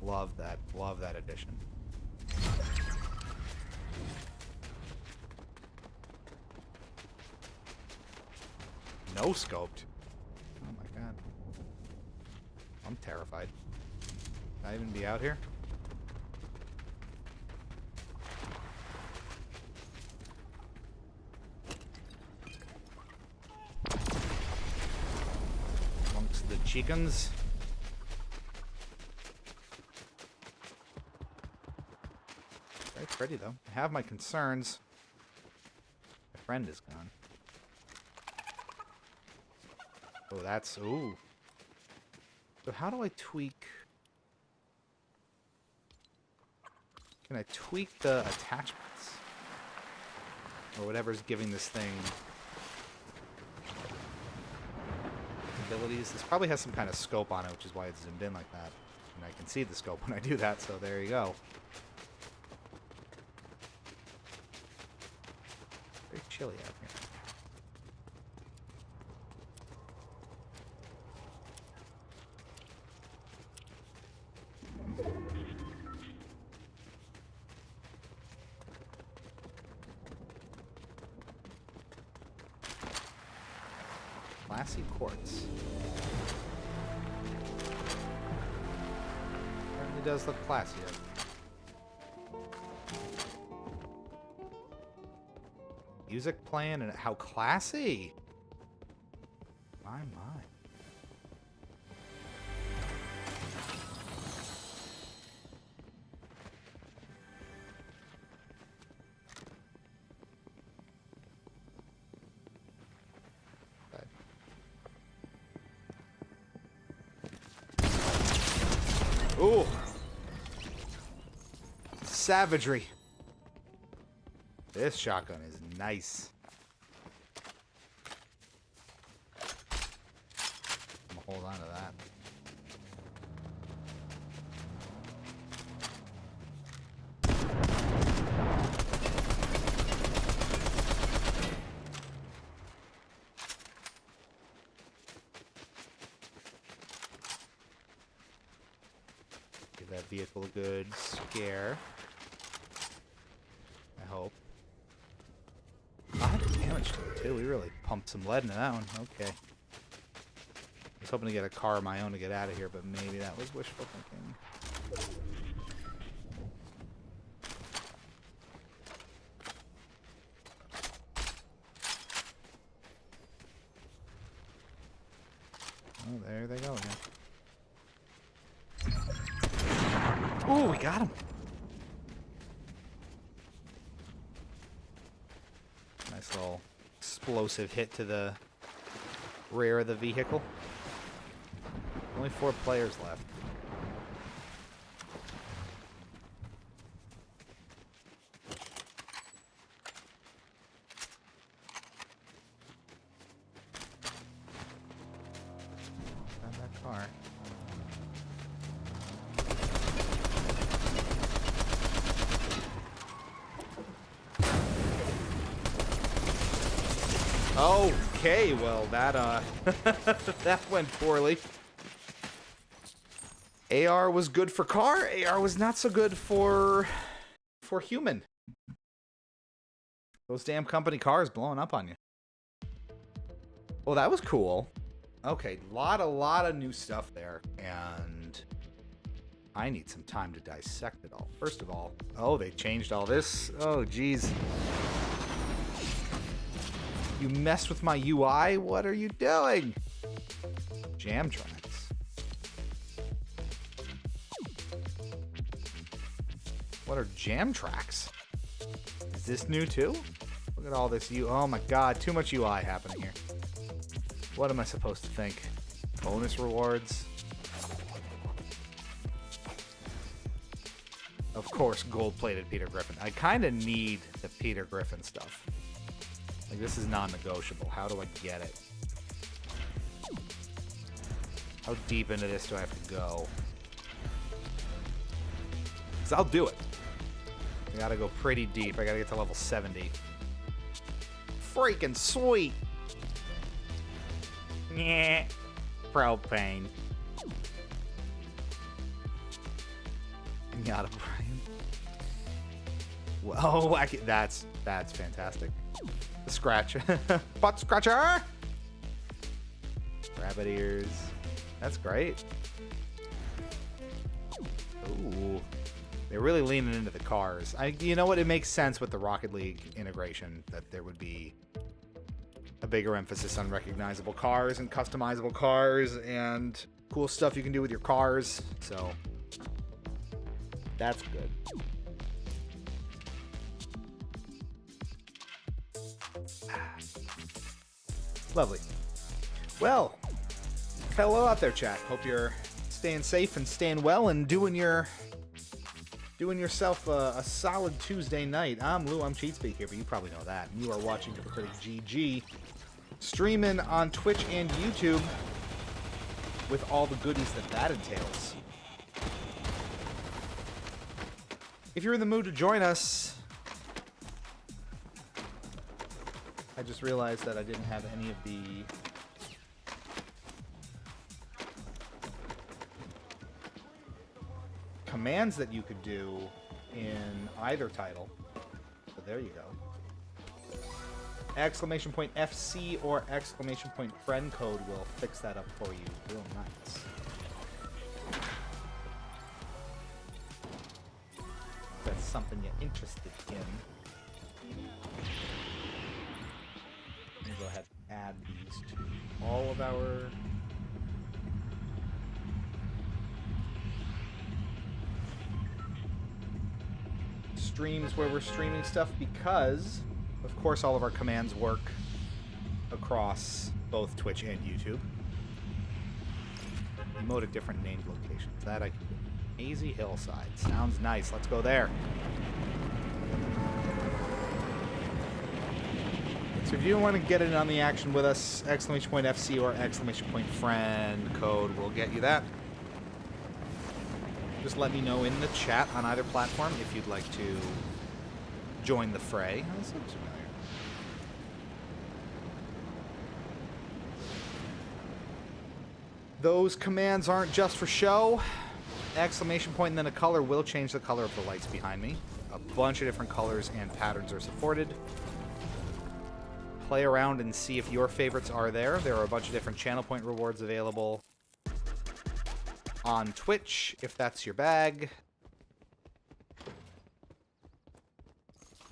Love that. Love that addition. No scoped. Oh my god. I'm terrified. Can I even be out here? Amongst the chickens. Very pretty though. I have my concerns. My friend is gone. Oh, that's... Ooh. So how do I tweak... Can I tweak the attachments? Or whatever's giving this thing... abilities. This probably has some kind of scope on it, which is why it's zoomed in like that. And I can see the scope when I do that, so there you go. Very chilly out here. Classy quartz. Certainly does look classy. Music playing and how classy. My. Ooh. Savagery. This shotgun is nice. I'm gonna hold on to that. Give that vehicle a good scare. I hope. A lot of damage to it, too. We really pumped some lead into that one. Okay. I was hoping to get a car of my own to get out of here, but maybe that was wishful thinking. Oh, there they go again. Ooh, we got him. Nice little explosive hit to the rear of the vehicle. Only 4 players left. Found that car. Okay, well that that went poorly. AR was good for car, AR was not so good for human. Those damn company cars blowing up on you. Well, that was cool. Okay, lot of new stuff there, and I need some time to dissect it all. First of all, oh, they changed all this. Oh, geez. You messed with my UI? What are you doing? Jam tracks. What are jam tracks? Is this new too? Look at all this oh my god, too much UI happening here. What am I supposed to think? Bonus rewards? Of course, gold-plated Peter Griffin. I kind of need the Peter Griffin stuff. Like, this is non-negotiable. How do I get it? How deep into this do I have to go? Because I'll do it. I gotta go pretty deep. I gotta get to level 70. Freaking sweet! Yeah. Propane. Pinata Brian. Whoa, that's fantastic. The scratch. Butt scratcher! Rabbit ears. That's great. Ooh. They're really leaning into the cars. You know what? It makes sense with the Rocket League integration that there would be a bigger emphasis on recognizable cars and customizable cars and cool stuff you can do with your cars. So that's good. Lovely. Well, hello out there, chat. Hope you're staying safe and staying well and doing yourself a solid Tuesday night. I'm Lou, I'm CheatSpeak here, but you probably know that. And you are watching Hypocritic GG, streaming on Twitch and YouTube with all the goodies that entails. If you're in the mood to join us, I just realized that I didn't have any of the commands that you could do in either title. So there you go. Exclamation point FC or exclamation point friend code will fix that up for you real nice. If that's something you're interested in. Let me go ahead and add these to all of our streams where we're streaming stuff, because of course all of our commands work across both Twitch and YouTube. Emote at different named locations. That I can do. Easy Hillside. Sounds nice. Let's go there. So if you want to get in on the action with us, exclamation point FC or exclamation point friend code will get you that. Just let me know in the chat on either platform if you'd like to join the fray. Oh, this looks familiar. Those commands aren't just for show. Exclamation point and then a color will change the color of the lights behind me. A bunch of different colors and patterns are supported. Play around and see if your favorites are there. There are a bunch of different channel point rewards available on Twitch, if that's your bag.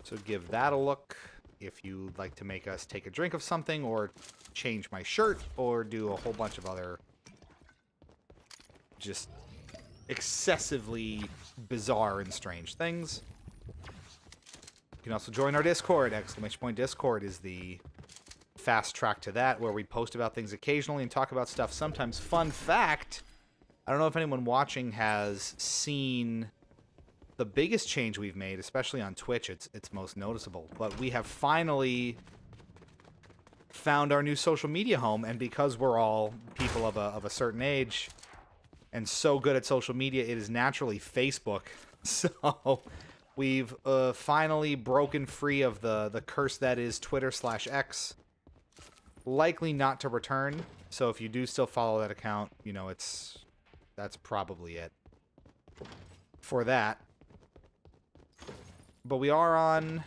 So give that a look if you'd like to make us take a drink of something, or change my shirt, or do a whole bunch of other just excessively bizarre and strange things. You can also join our Discord. Exclamation point Discord is the fast track to that, where we post about things occasionally and talk about stuff sometimes. Fun fact, I don't know if anyone watching has seen the biggest change we've made, especially on Twitch. It's most noticeable, but we have finally found our new social media home, and because we're all people of a certain age and so good at social media, it is naturally Facebook. So we've finally broken free of the curse that is Twitter/X. Likely not to return. So if you do still follow that account, you know, that's probably it for that. But we are on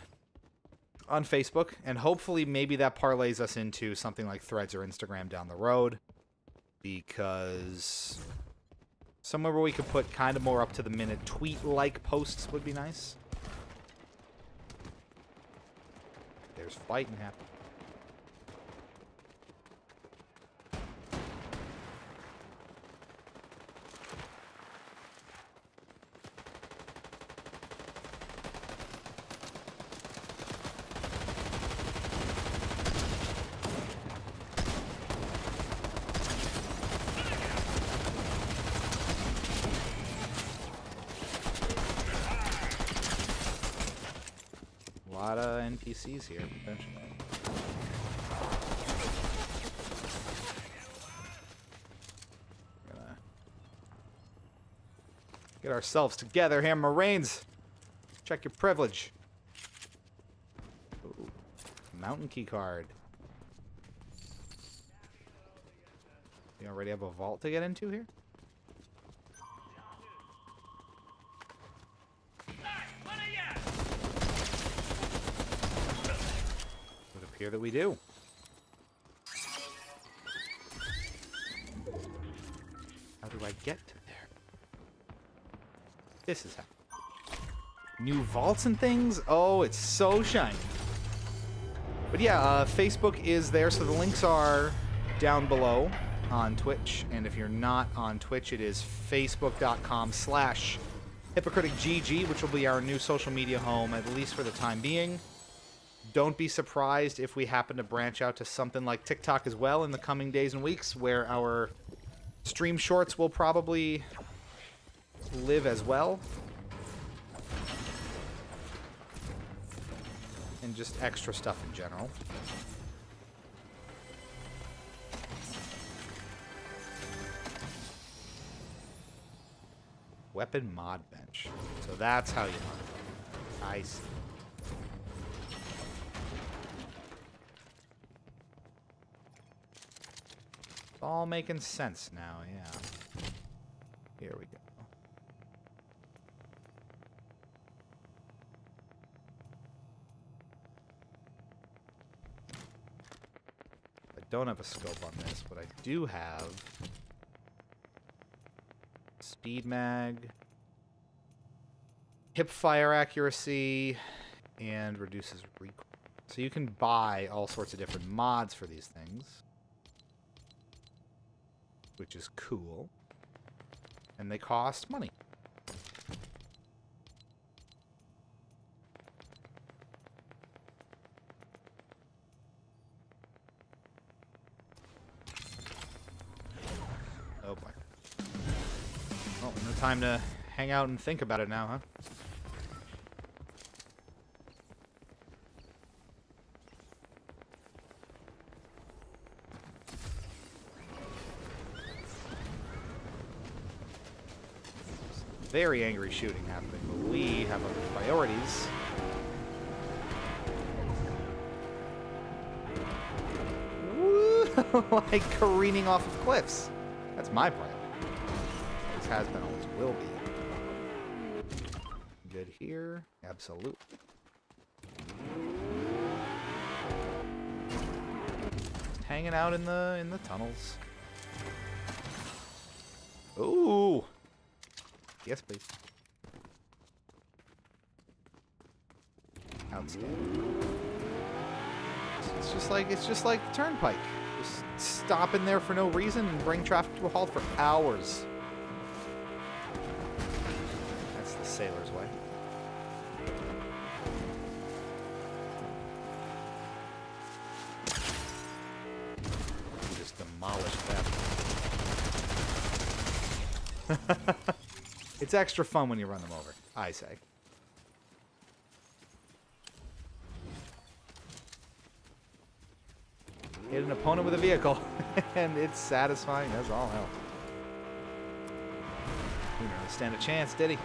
Facebook, and hopefully maybe that parlays us into something like Threads or Instagram down the road, because somewhere where we could put kind of more up to the minute tweet-like posts would be nice. There's fighting happening. A lot of NPCs here, potentially. Gonna get ourselves together here, Marines. Check your privilege. Ooh, mountain key card. We already have a vault to get into here? Would appear that we do. How do I get to there? This is how. New vaults and things? Oh, it's so shiny. But yeah, Facebook is there, so the links are down below on Twitch. And if you're not on Twitch, it is facebook.com/hypocriticgg, which will be our new social media home, at least for the time being. Don't be surprised if we happen to branch out to something like TikTok as well in the coming days and weeks, where our stream shorts will probably live as well. And just extra stuff in general. Weapon mod bench. So that's how you mod it. I see. It's all making sense now, yeah. Here we go. I don't have a scope on this, but I do have speed mag, hip fire accuracy, and reduces recoil. So you can buy all sorts of different mods for these things, which is cool, and they cost money. Oh boy. Well, no time to hang out and think about it now, huh? Very angry shooting happening, but we have other priorities. Woo! Like careening off of cliffs. That's my priority. Always has been, always will be. Good here. Absolutely. Hanging out in the tunnels. Ooh. Yes, please. Outstanding. It's just like Turnpike. Just stop in there for no reason and bring traffic to a halt for hours. That's the sailor's way. You just demolished that. It's extra fun when you run them over, I say. Hit an opponent with a vehicle, and it's satisfying as all hell. He didn't really stand a chance, did he?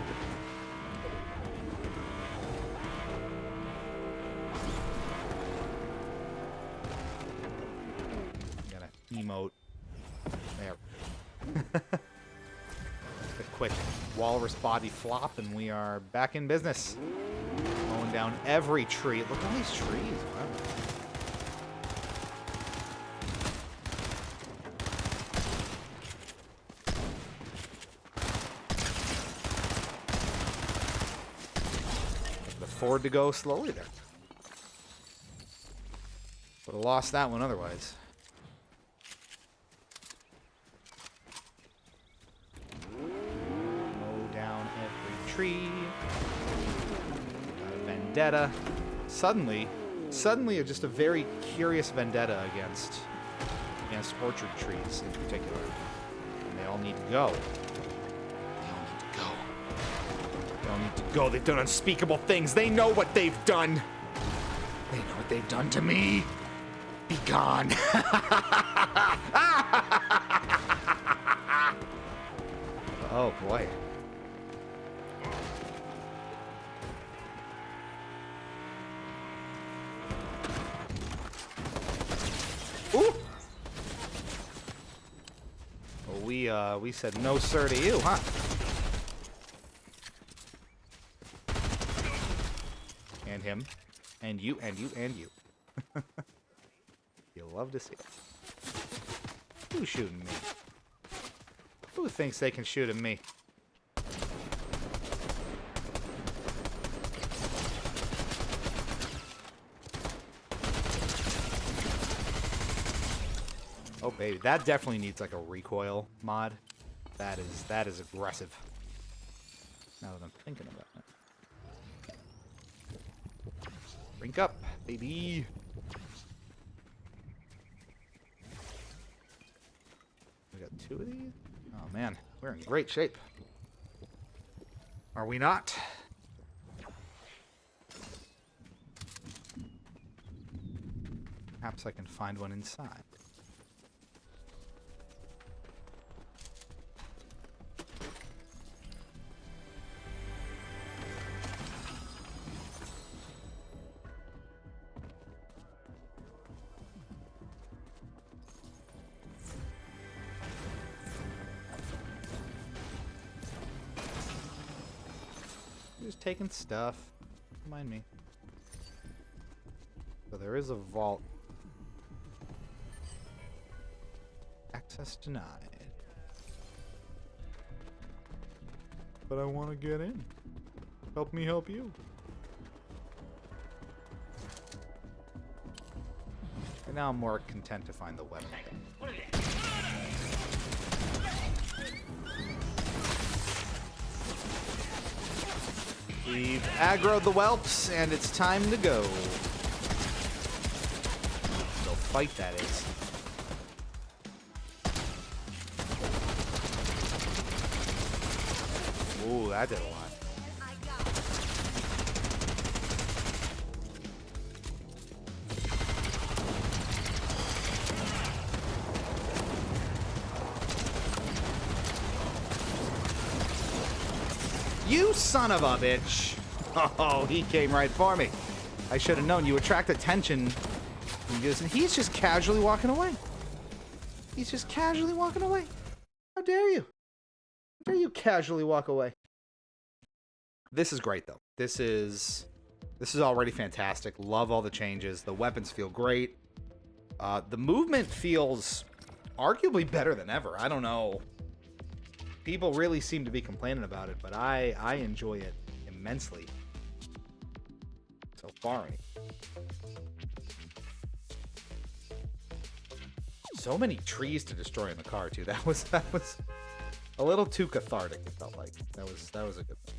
Gotta emote. There. A quick walrus body flop, and we are back in business. Mowing down every tree. Look at all these trees. Wow. Afford to go slowly there. Would have lost that one otherwise. Tree. Vendetta. Suddenly just a very curious vendetta against orchard trees in particular. And they all need to go. They all need to go. They've done unspeakable things. They know what they've done. They know what they've done to me. Be gone. Oh boy. we said no sir to you, huh? And him. And you, and you, and you. You'll love to see it. Who's shooting me? Who thinks they can shoot at me? Oh baby, that definitely needs like a recoil mod. That is aggressive. Now that I'm thinking about it. Drink up, baby. We got 2 of these? Oh man, we're in great shape. Are we not? Perhaps I can find one inside. Just taking stuff. Don't mind me. So there is a vault. Access denied. But I want to get in. Help me help you. And now I'm more content to find the weapon. We've aggroed the whelps, and it's time to go. Go fight, that is. Ooh, that did a lot. You son of a bitch! Oh, he came right for me. I should have known. You attract attention. He's just casually walking away. He's just casually walking away. How dare you? How dare you casually walk away? This is great, though. This is already fantastic. Love all the changes. The weapons feel great. The movement feels arguably better than ever. I don't know. People really seem to be complaining about it, but I enjoy it immensely. So far. So many trees to destroy in the car too. That was a little too cathartic, it felt like. That was a good thing.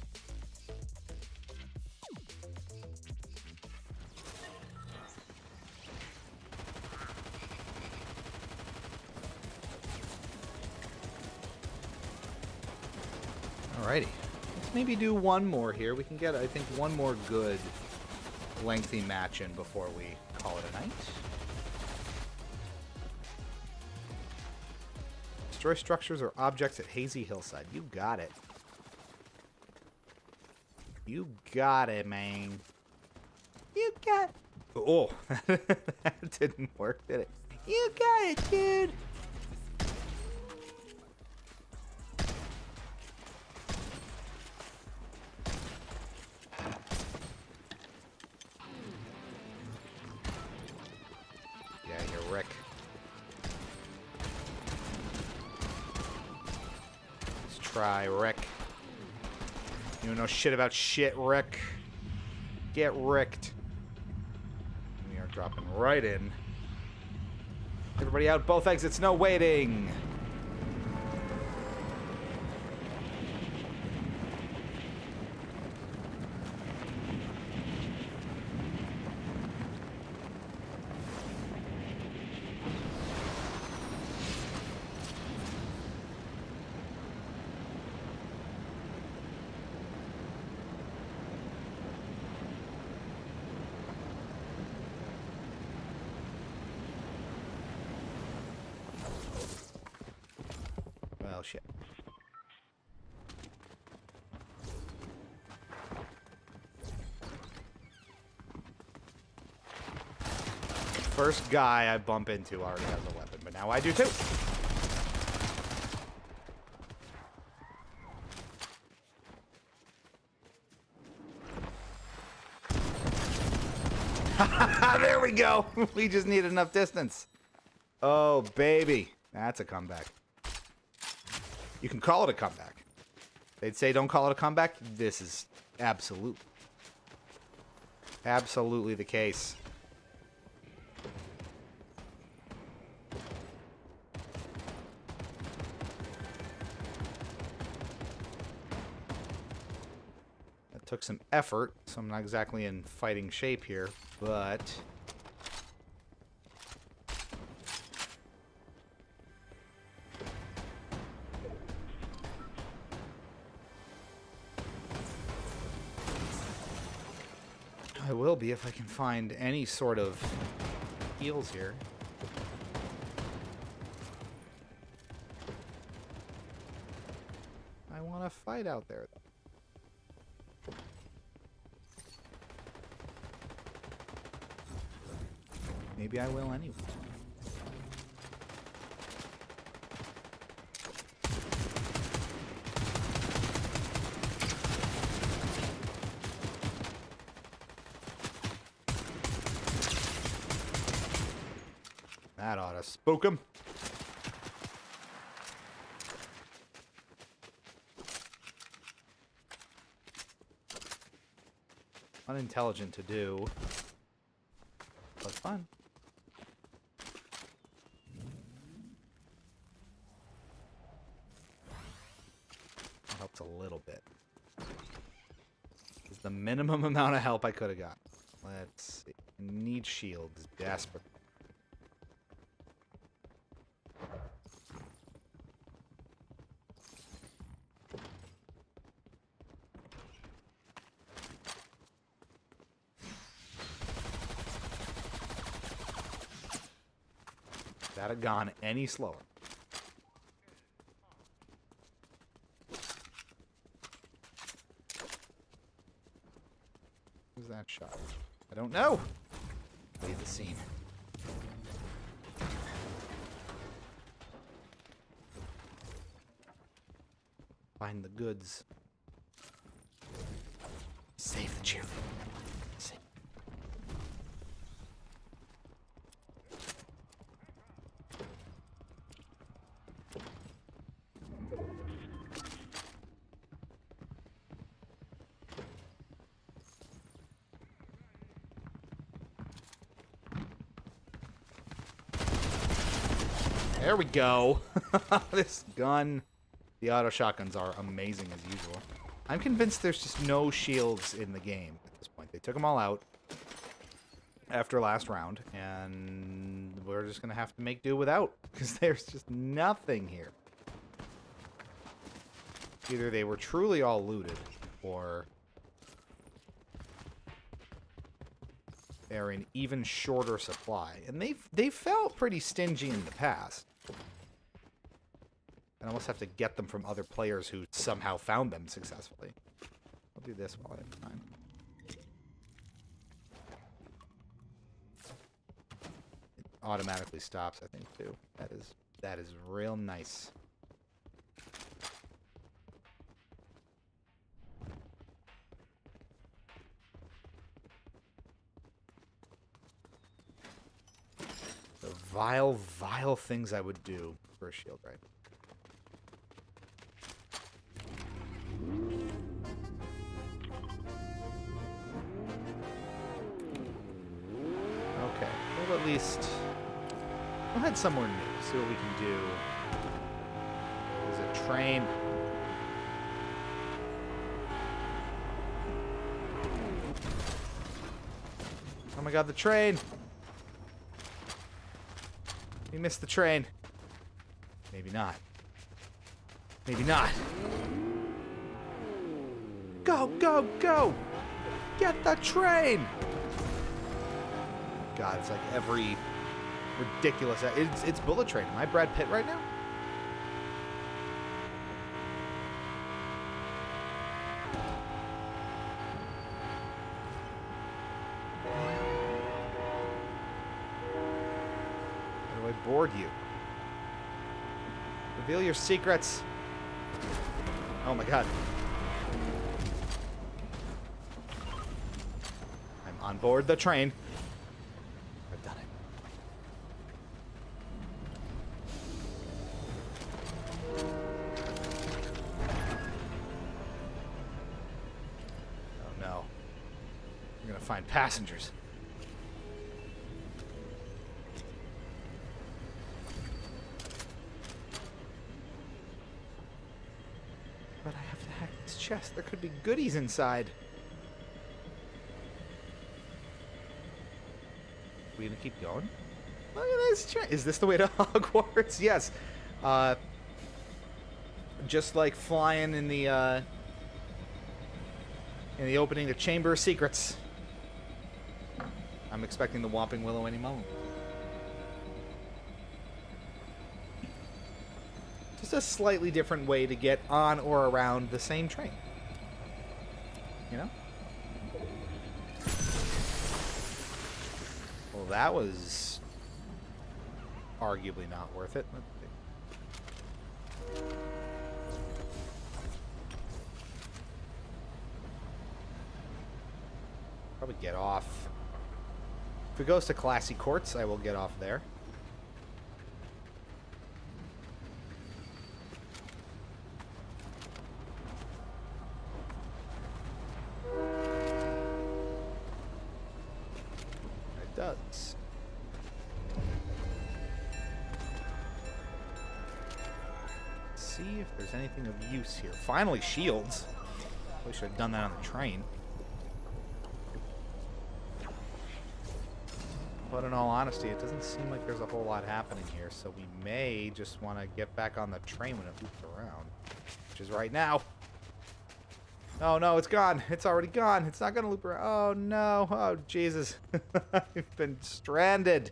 Alrighty. Let's maybe do one more here. We can get, I think, one more good lengthy match in before we call it a night. Destroy structures or objects at Hazy Hillside. You got it. You got it, man. You got it. Oh, that didn't work, did it? You got it, dude. Rick. Let's try, Rick. You don't know shit about shit, Rick. Get ricked. We are dropping right in. Everybody out, both exits, no waiting. Well, shit. First guy I bump into already has a weapon, but now I do too. There we go. We just need enough distance. Oh, baby. That's a comeback. You can call it a comeback. They'd say don't call it a comeback. This is absolutely the case. That took some effort, so I'm not exactly in fighting shape here, but... I will be if I can find any sort of heals here. I want to fight out there, though. Maybe I will anyway. That ought to spook him. Unintelligent to do, but fun. That helps a little bit. It's the minimum amount of help I could have got. Let's see. Need shields desperately. That had gone any slower. Who's that shot? I don't know. Leave the scene. Find the goods. Save the cheerleader. Save. There we go. This gun. The auto shotguns are amazing as usual. I'm convinced there's just no shields in the game at this point. They took them all out after last round, and we're just going to have to make do without, because there's just nothing here. Either they were truly all looted, or they're in even shorter supply. And they felt pretty stingy in the past. I almost have to get them from other players who somehow found them successfully. I'll do this while I have time. It automatically stops, I think, too. That is real nice. The vile, vile things I would do for a shield, right? Okay, well, at least we'll head somewhere new, see what we can do. There's a train. Oh my god, the train! We missed the train. Maybe not. Maybe not. Go, go, go! Get the train! God, it's like every ridiculous... It's Bullet Train. Am I Brad Pitt right now? How do I board you? Reveal your secrets. Oh my god. I'm on board the train. find passengers. But I have to hack this chest. There could be goodies inside. We gonna keep going? Look at this chest. Is this the way to Hogwarts? Yes. Just like flying in the opening to Chamber of Secrets. I'm expecting the Whomping Willow any moment. Just a slightly different way to get on or around the same train. You know? Well, that was arguably not worth it. Let's see. Probably get off. If it goes to Classy Courts, I will get off there. It does. Let's see if there's anything of use here. Finally, shields. We should have done that on the train. But in all honesty, it doesn't seem like there's a whole lot happening here, so we may just want to get back on the train when it loops around. Which is right now. Oh no, it's gone. It's already gone. It's not going to loop around. Oh no. Oh Jesus. I've been stranded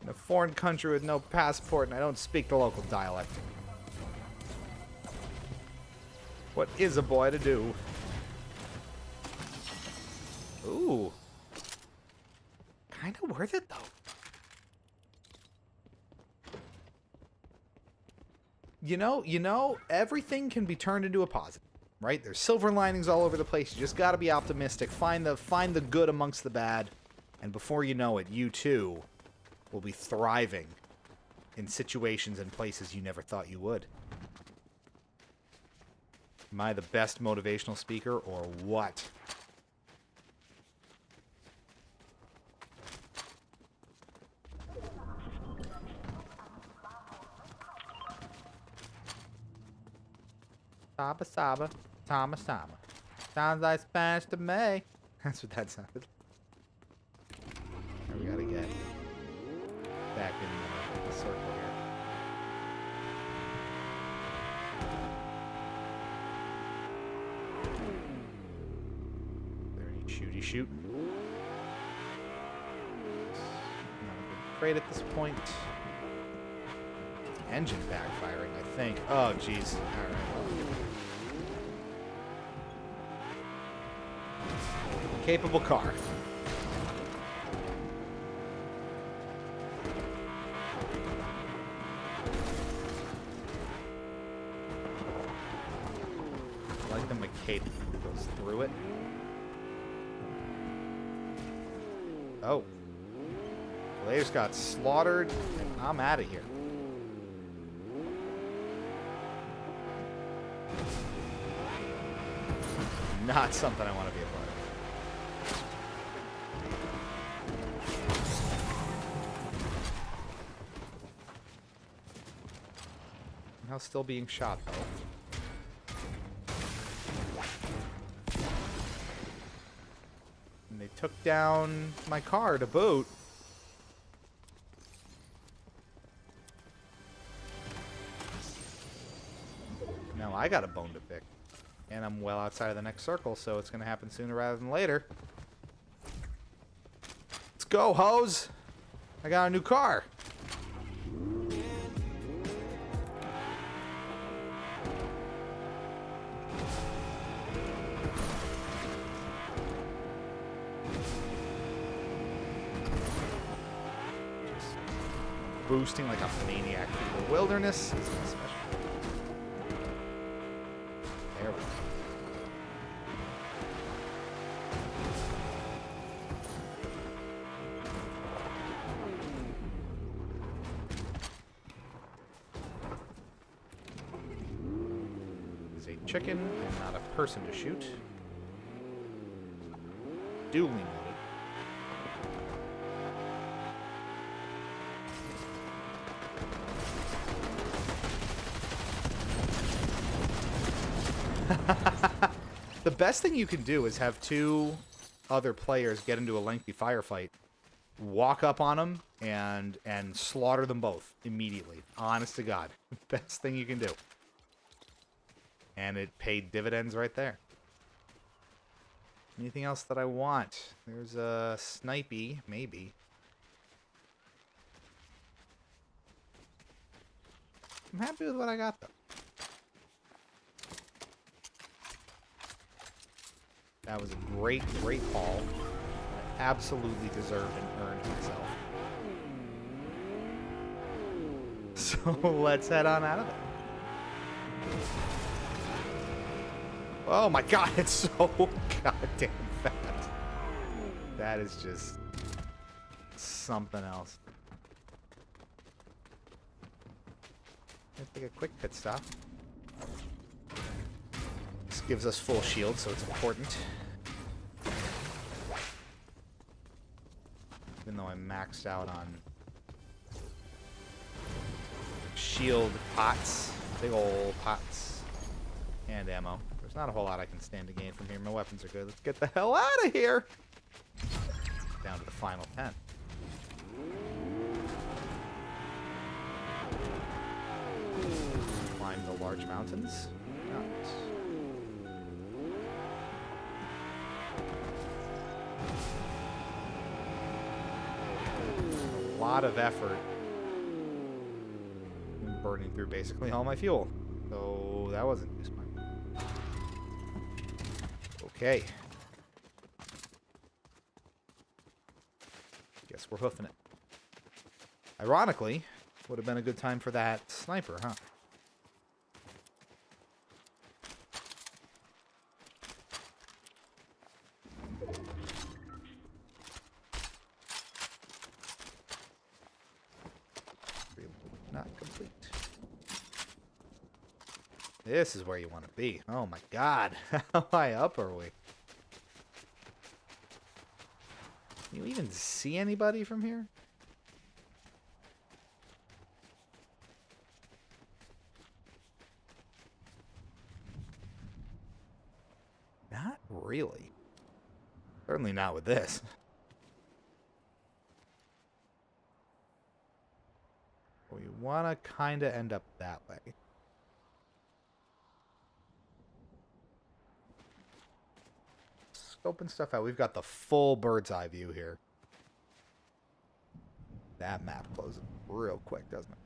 in a foreign country with no passport, and I don't speak the local dialect. What is a boy to do? Ooh. Kind of worth it, though. You know, everything can be turned into a positive, right? There's silver linings all over the place. You just got to be optimistic. Find the good amongst the bad, and before you know it, you too will be thriving in situations and places you never thought you would. Am I the best motivational speaker, or what? Saba Saba, Tama Sama. Sounds like Spanish to me. That's what that sounded. Now we gotta get back in the circle here. Is there any shooty shoot? Not a good crate at this point. Engine backfiring, I think. Oh, jeez. Alright. Capable car. I like the McCade goes through it. Oh. Well, they just got slaughtered, and I'm out of here. Not something I want to be a part of. Now still being shot, though. And they took down my car to boot. Now I got a bone to pick. And I'm well outside of the next circle, so it's going to happen sooner rather than later. Let's go, hoes! I got a new car. Just boosting like a maniac through the wilderness. Is my special. There we go. There's a chicken and not a person to shoot. Duly noted. The best thing you can do is have two other players get into a lengthy firefight, walk up on them, and slaughter them both immediately. Honest to God. Best thing you can do. And it paid dividends right there. Anything else that I want? There's a snipey, maybe. I'm happy with what I got, though. That was a great, great haul. I absolutely deserved and earned myself. So let's head on out of there. Oh my god, it's so goddamn fast. That is just something else. Let's take a quick pit stop. This gives us full shield, so it's important. Even though I'm maxed out on shield pots, big old pots, and ammo. There's not a whole lot I can stand to gain from here. My weapons are good. Let's get the hell out of here! Down to the final 10. Climb the large mountains. A lot of effort in burning through basically all my fuel. So that wasn't too smart. Okay. Guess we're hoofing it. Ironically, would have been a good time for that sniper, huh? Not complete. This is where you want to be. Oh my god. How high up are we? Can you even see anybody from here? Not really. Certainly not with this. We want to kind of end up that way. Scoping stuff out. We've got the full bird's eye view here. That map closes real quick, doesn't it?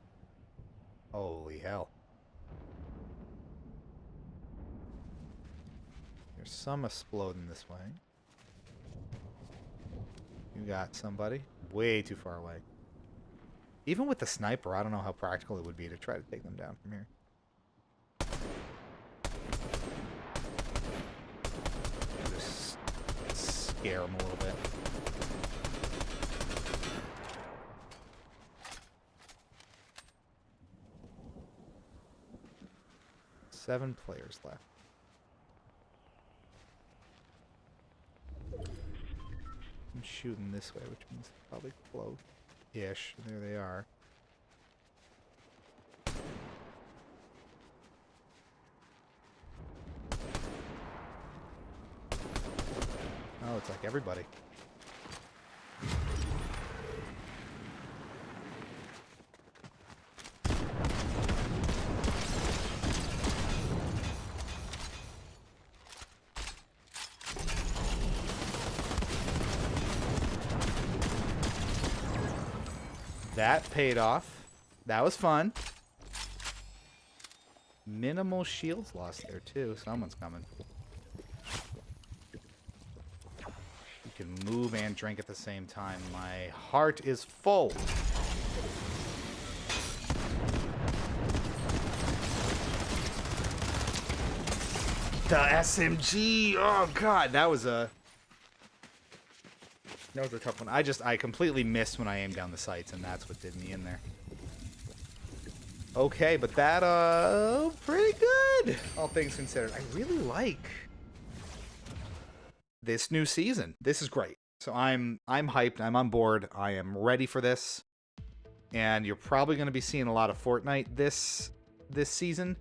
Holy hell. There's some exploding this way. You got somebody way too far away. Even with the sniper, I don't know how practical it would be to try to take them down from here. Just scare them a little bit. Seven players left. I'm shooting this way, which means probably close-ish. There they are. Oh, it's like everybody. That paid off. That was fun. Minimal shields lost there too. Someone's coming. You can move and drink at the same time. My heart is full. The SMG. Oh god, that was a tough one. I completely missed when I aimed down the sights, and that's what did me in there. Okay, but that, pretty good, all things considered. I really like this new season. This is great. So I'm hyped. I'm on board. I am ready for this. And you're probably going to be seeing a lot of Fortnite this season,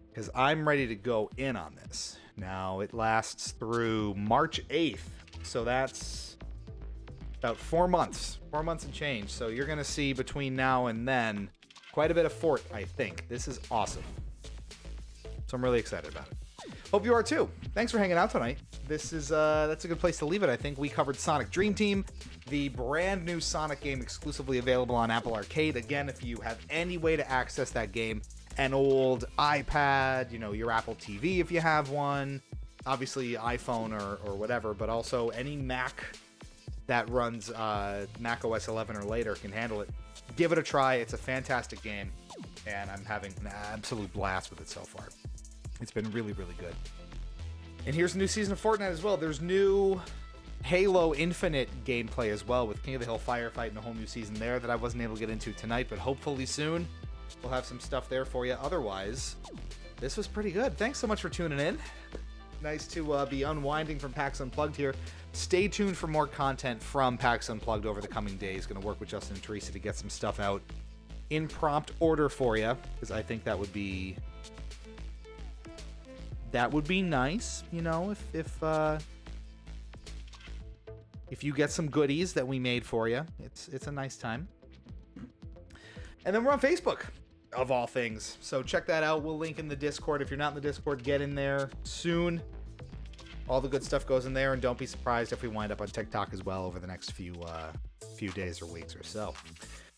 because I'm ready to go in on this. Now, it lasts through March 8th, so that's about 4 months. 4 months and change. So you're going to see between now and then quite a bit of Fort, I think. This is awesome. So I'm really excited about it. Hope you are too. Thanks for hanging out tonight. This is that's a good place to leave it, I think. We covered Sonic Dream Team, the brand new Sonic game exclusively available on Apple Arcade. Again, if you have any way to access that game, an old iPad, your Apple TV if you have one, obviously iPhone or whatever, but also any Mac that runs Mac OS 11 or later can handle it. Give it a try. It's a fantastic game, and I'm having an absolute blast with it so far. It's been really, really good. And here's a new season of Fortnite as well. There's new Halo Infinite gameplay as well, with King of the Hill Firefight and a whole new season there that I wasn't able to get into tonight, but hopefully soon we'll have some stuff there for you. Otherwise, this was pretty good. Thanks so much for tuning in. Nice to be unwinding from PAX Unplugged here. Stay tuned for more content from PAX Unplugged over the coming days. Going to work with Justin and Teresa to get some stuff out in prompt order for you, because I think that would be nice, if you get some goodies that we made for you. It's a nice time. And then we're on Facebook, of all things. So check that out. We'll link in the Discord. If you're not in the Discord, get in there soon. All the good stuff goes in there, and don't be surprised if we wind up on TikTok as well over the next few days or weeks or so.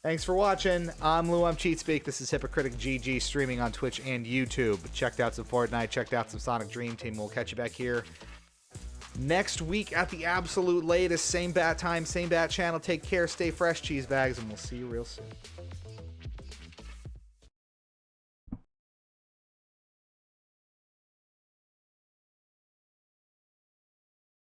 Thanks for watching. I'm Lou. I'm CheatSpeak. This is Hypocritic GG, streaming on Twitch and YouTube. Checked out some Fortnite. Checked out some Sonic Dream Team. We'll catch you back here next week at the absolute latest. Same bat time, same bat channel. Take care. Stay fresh, cheese bags, and we'll see you real soon.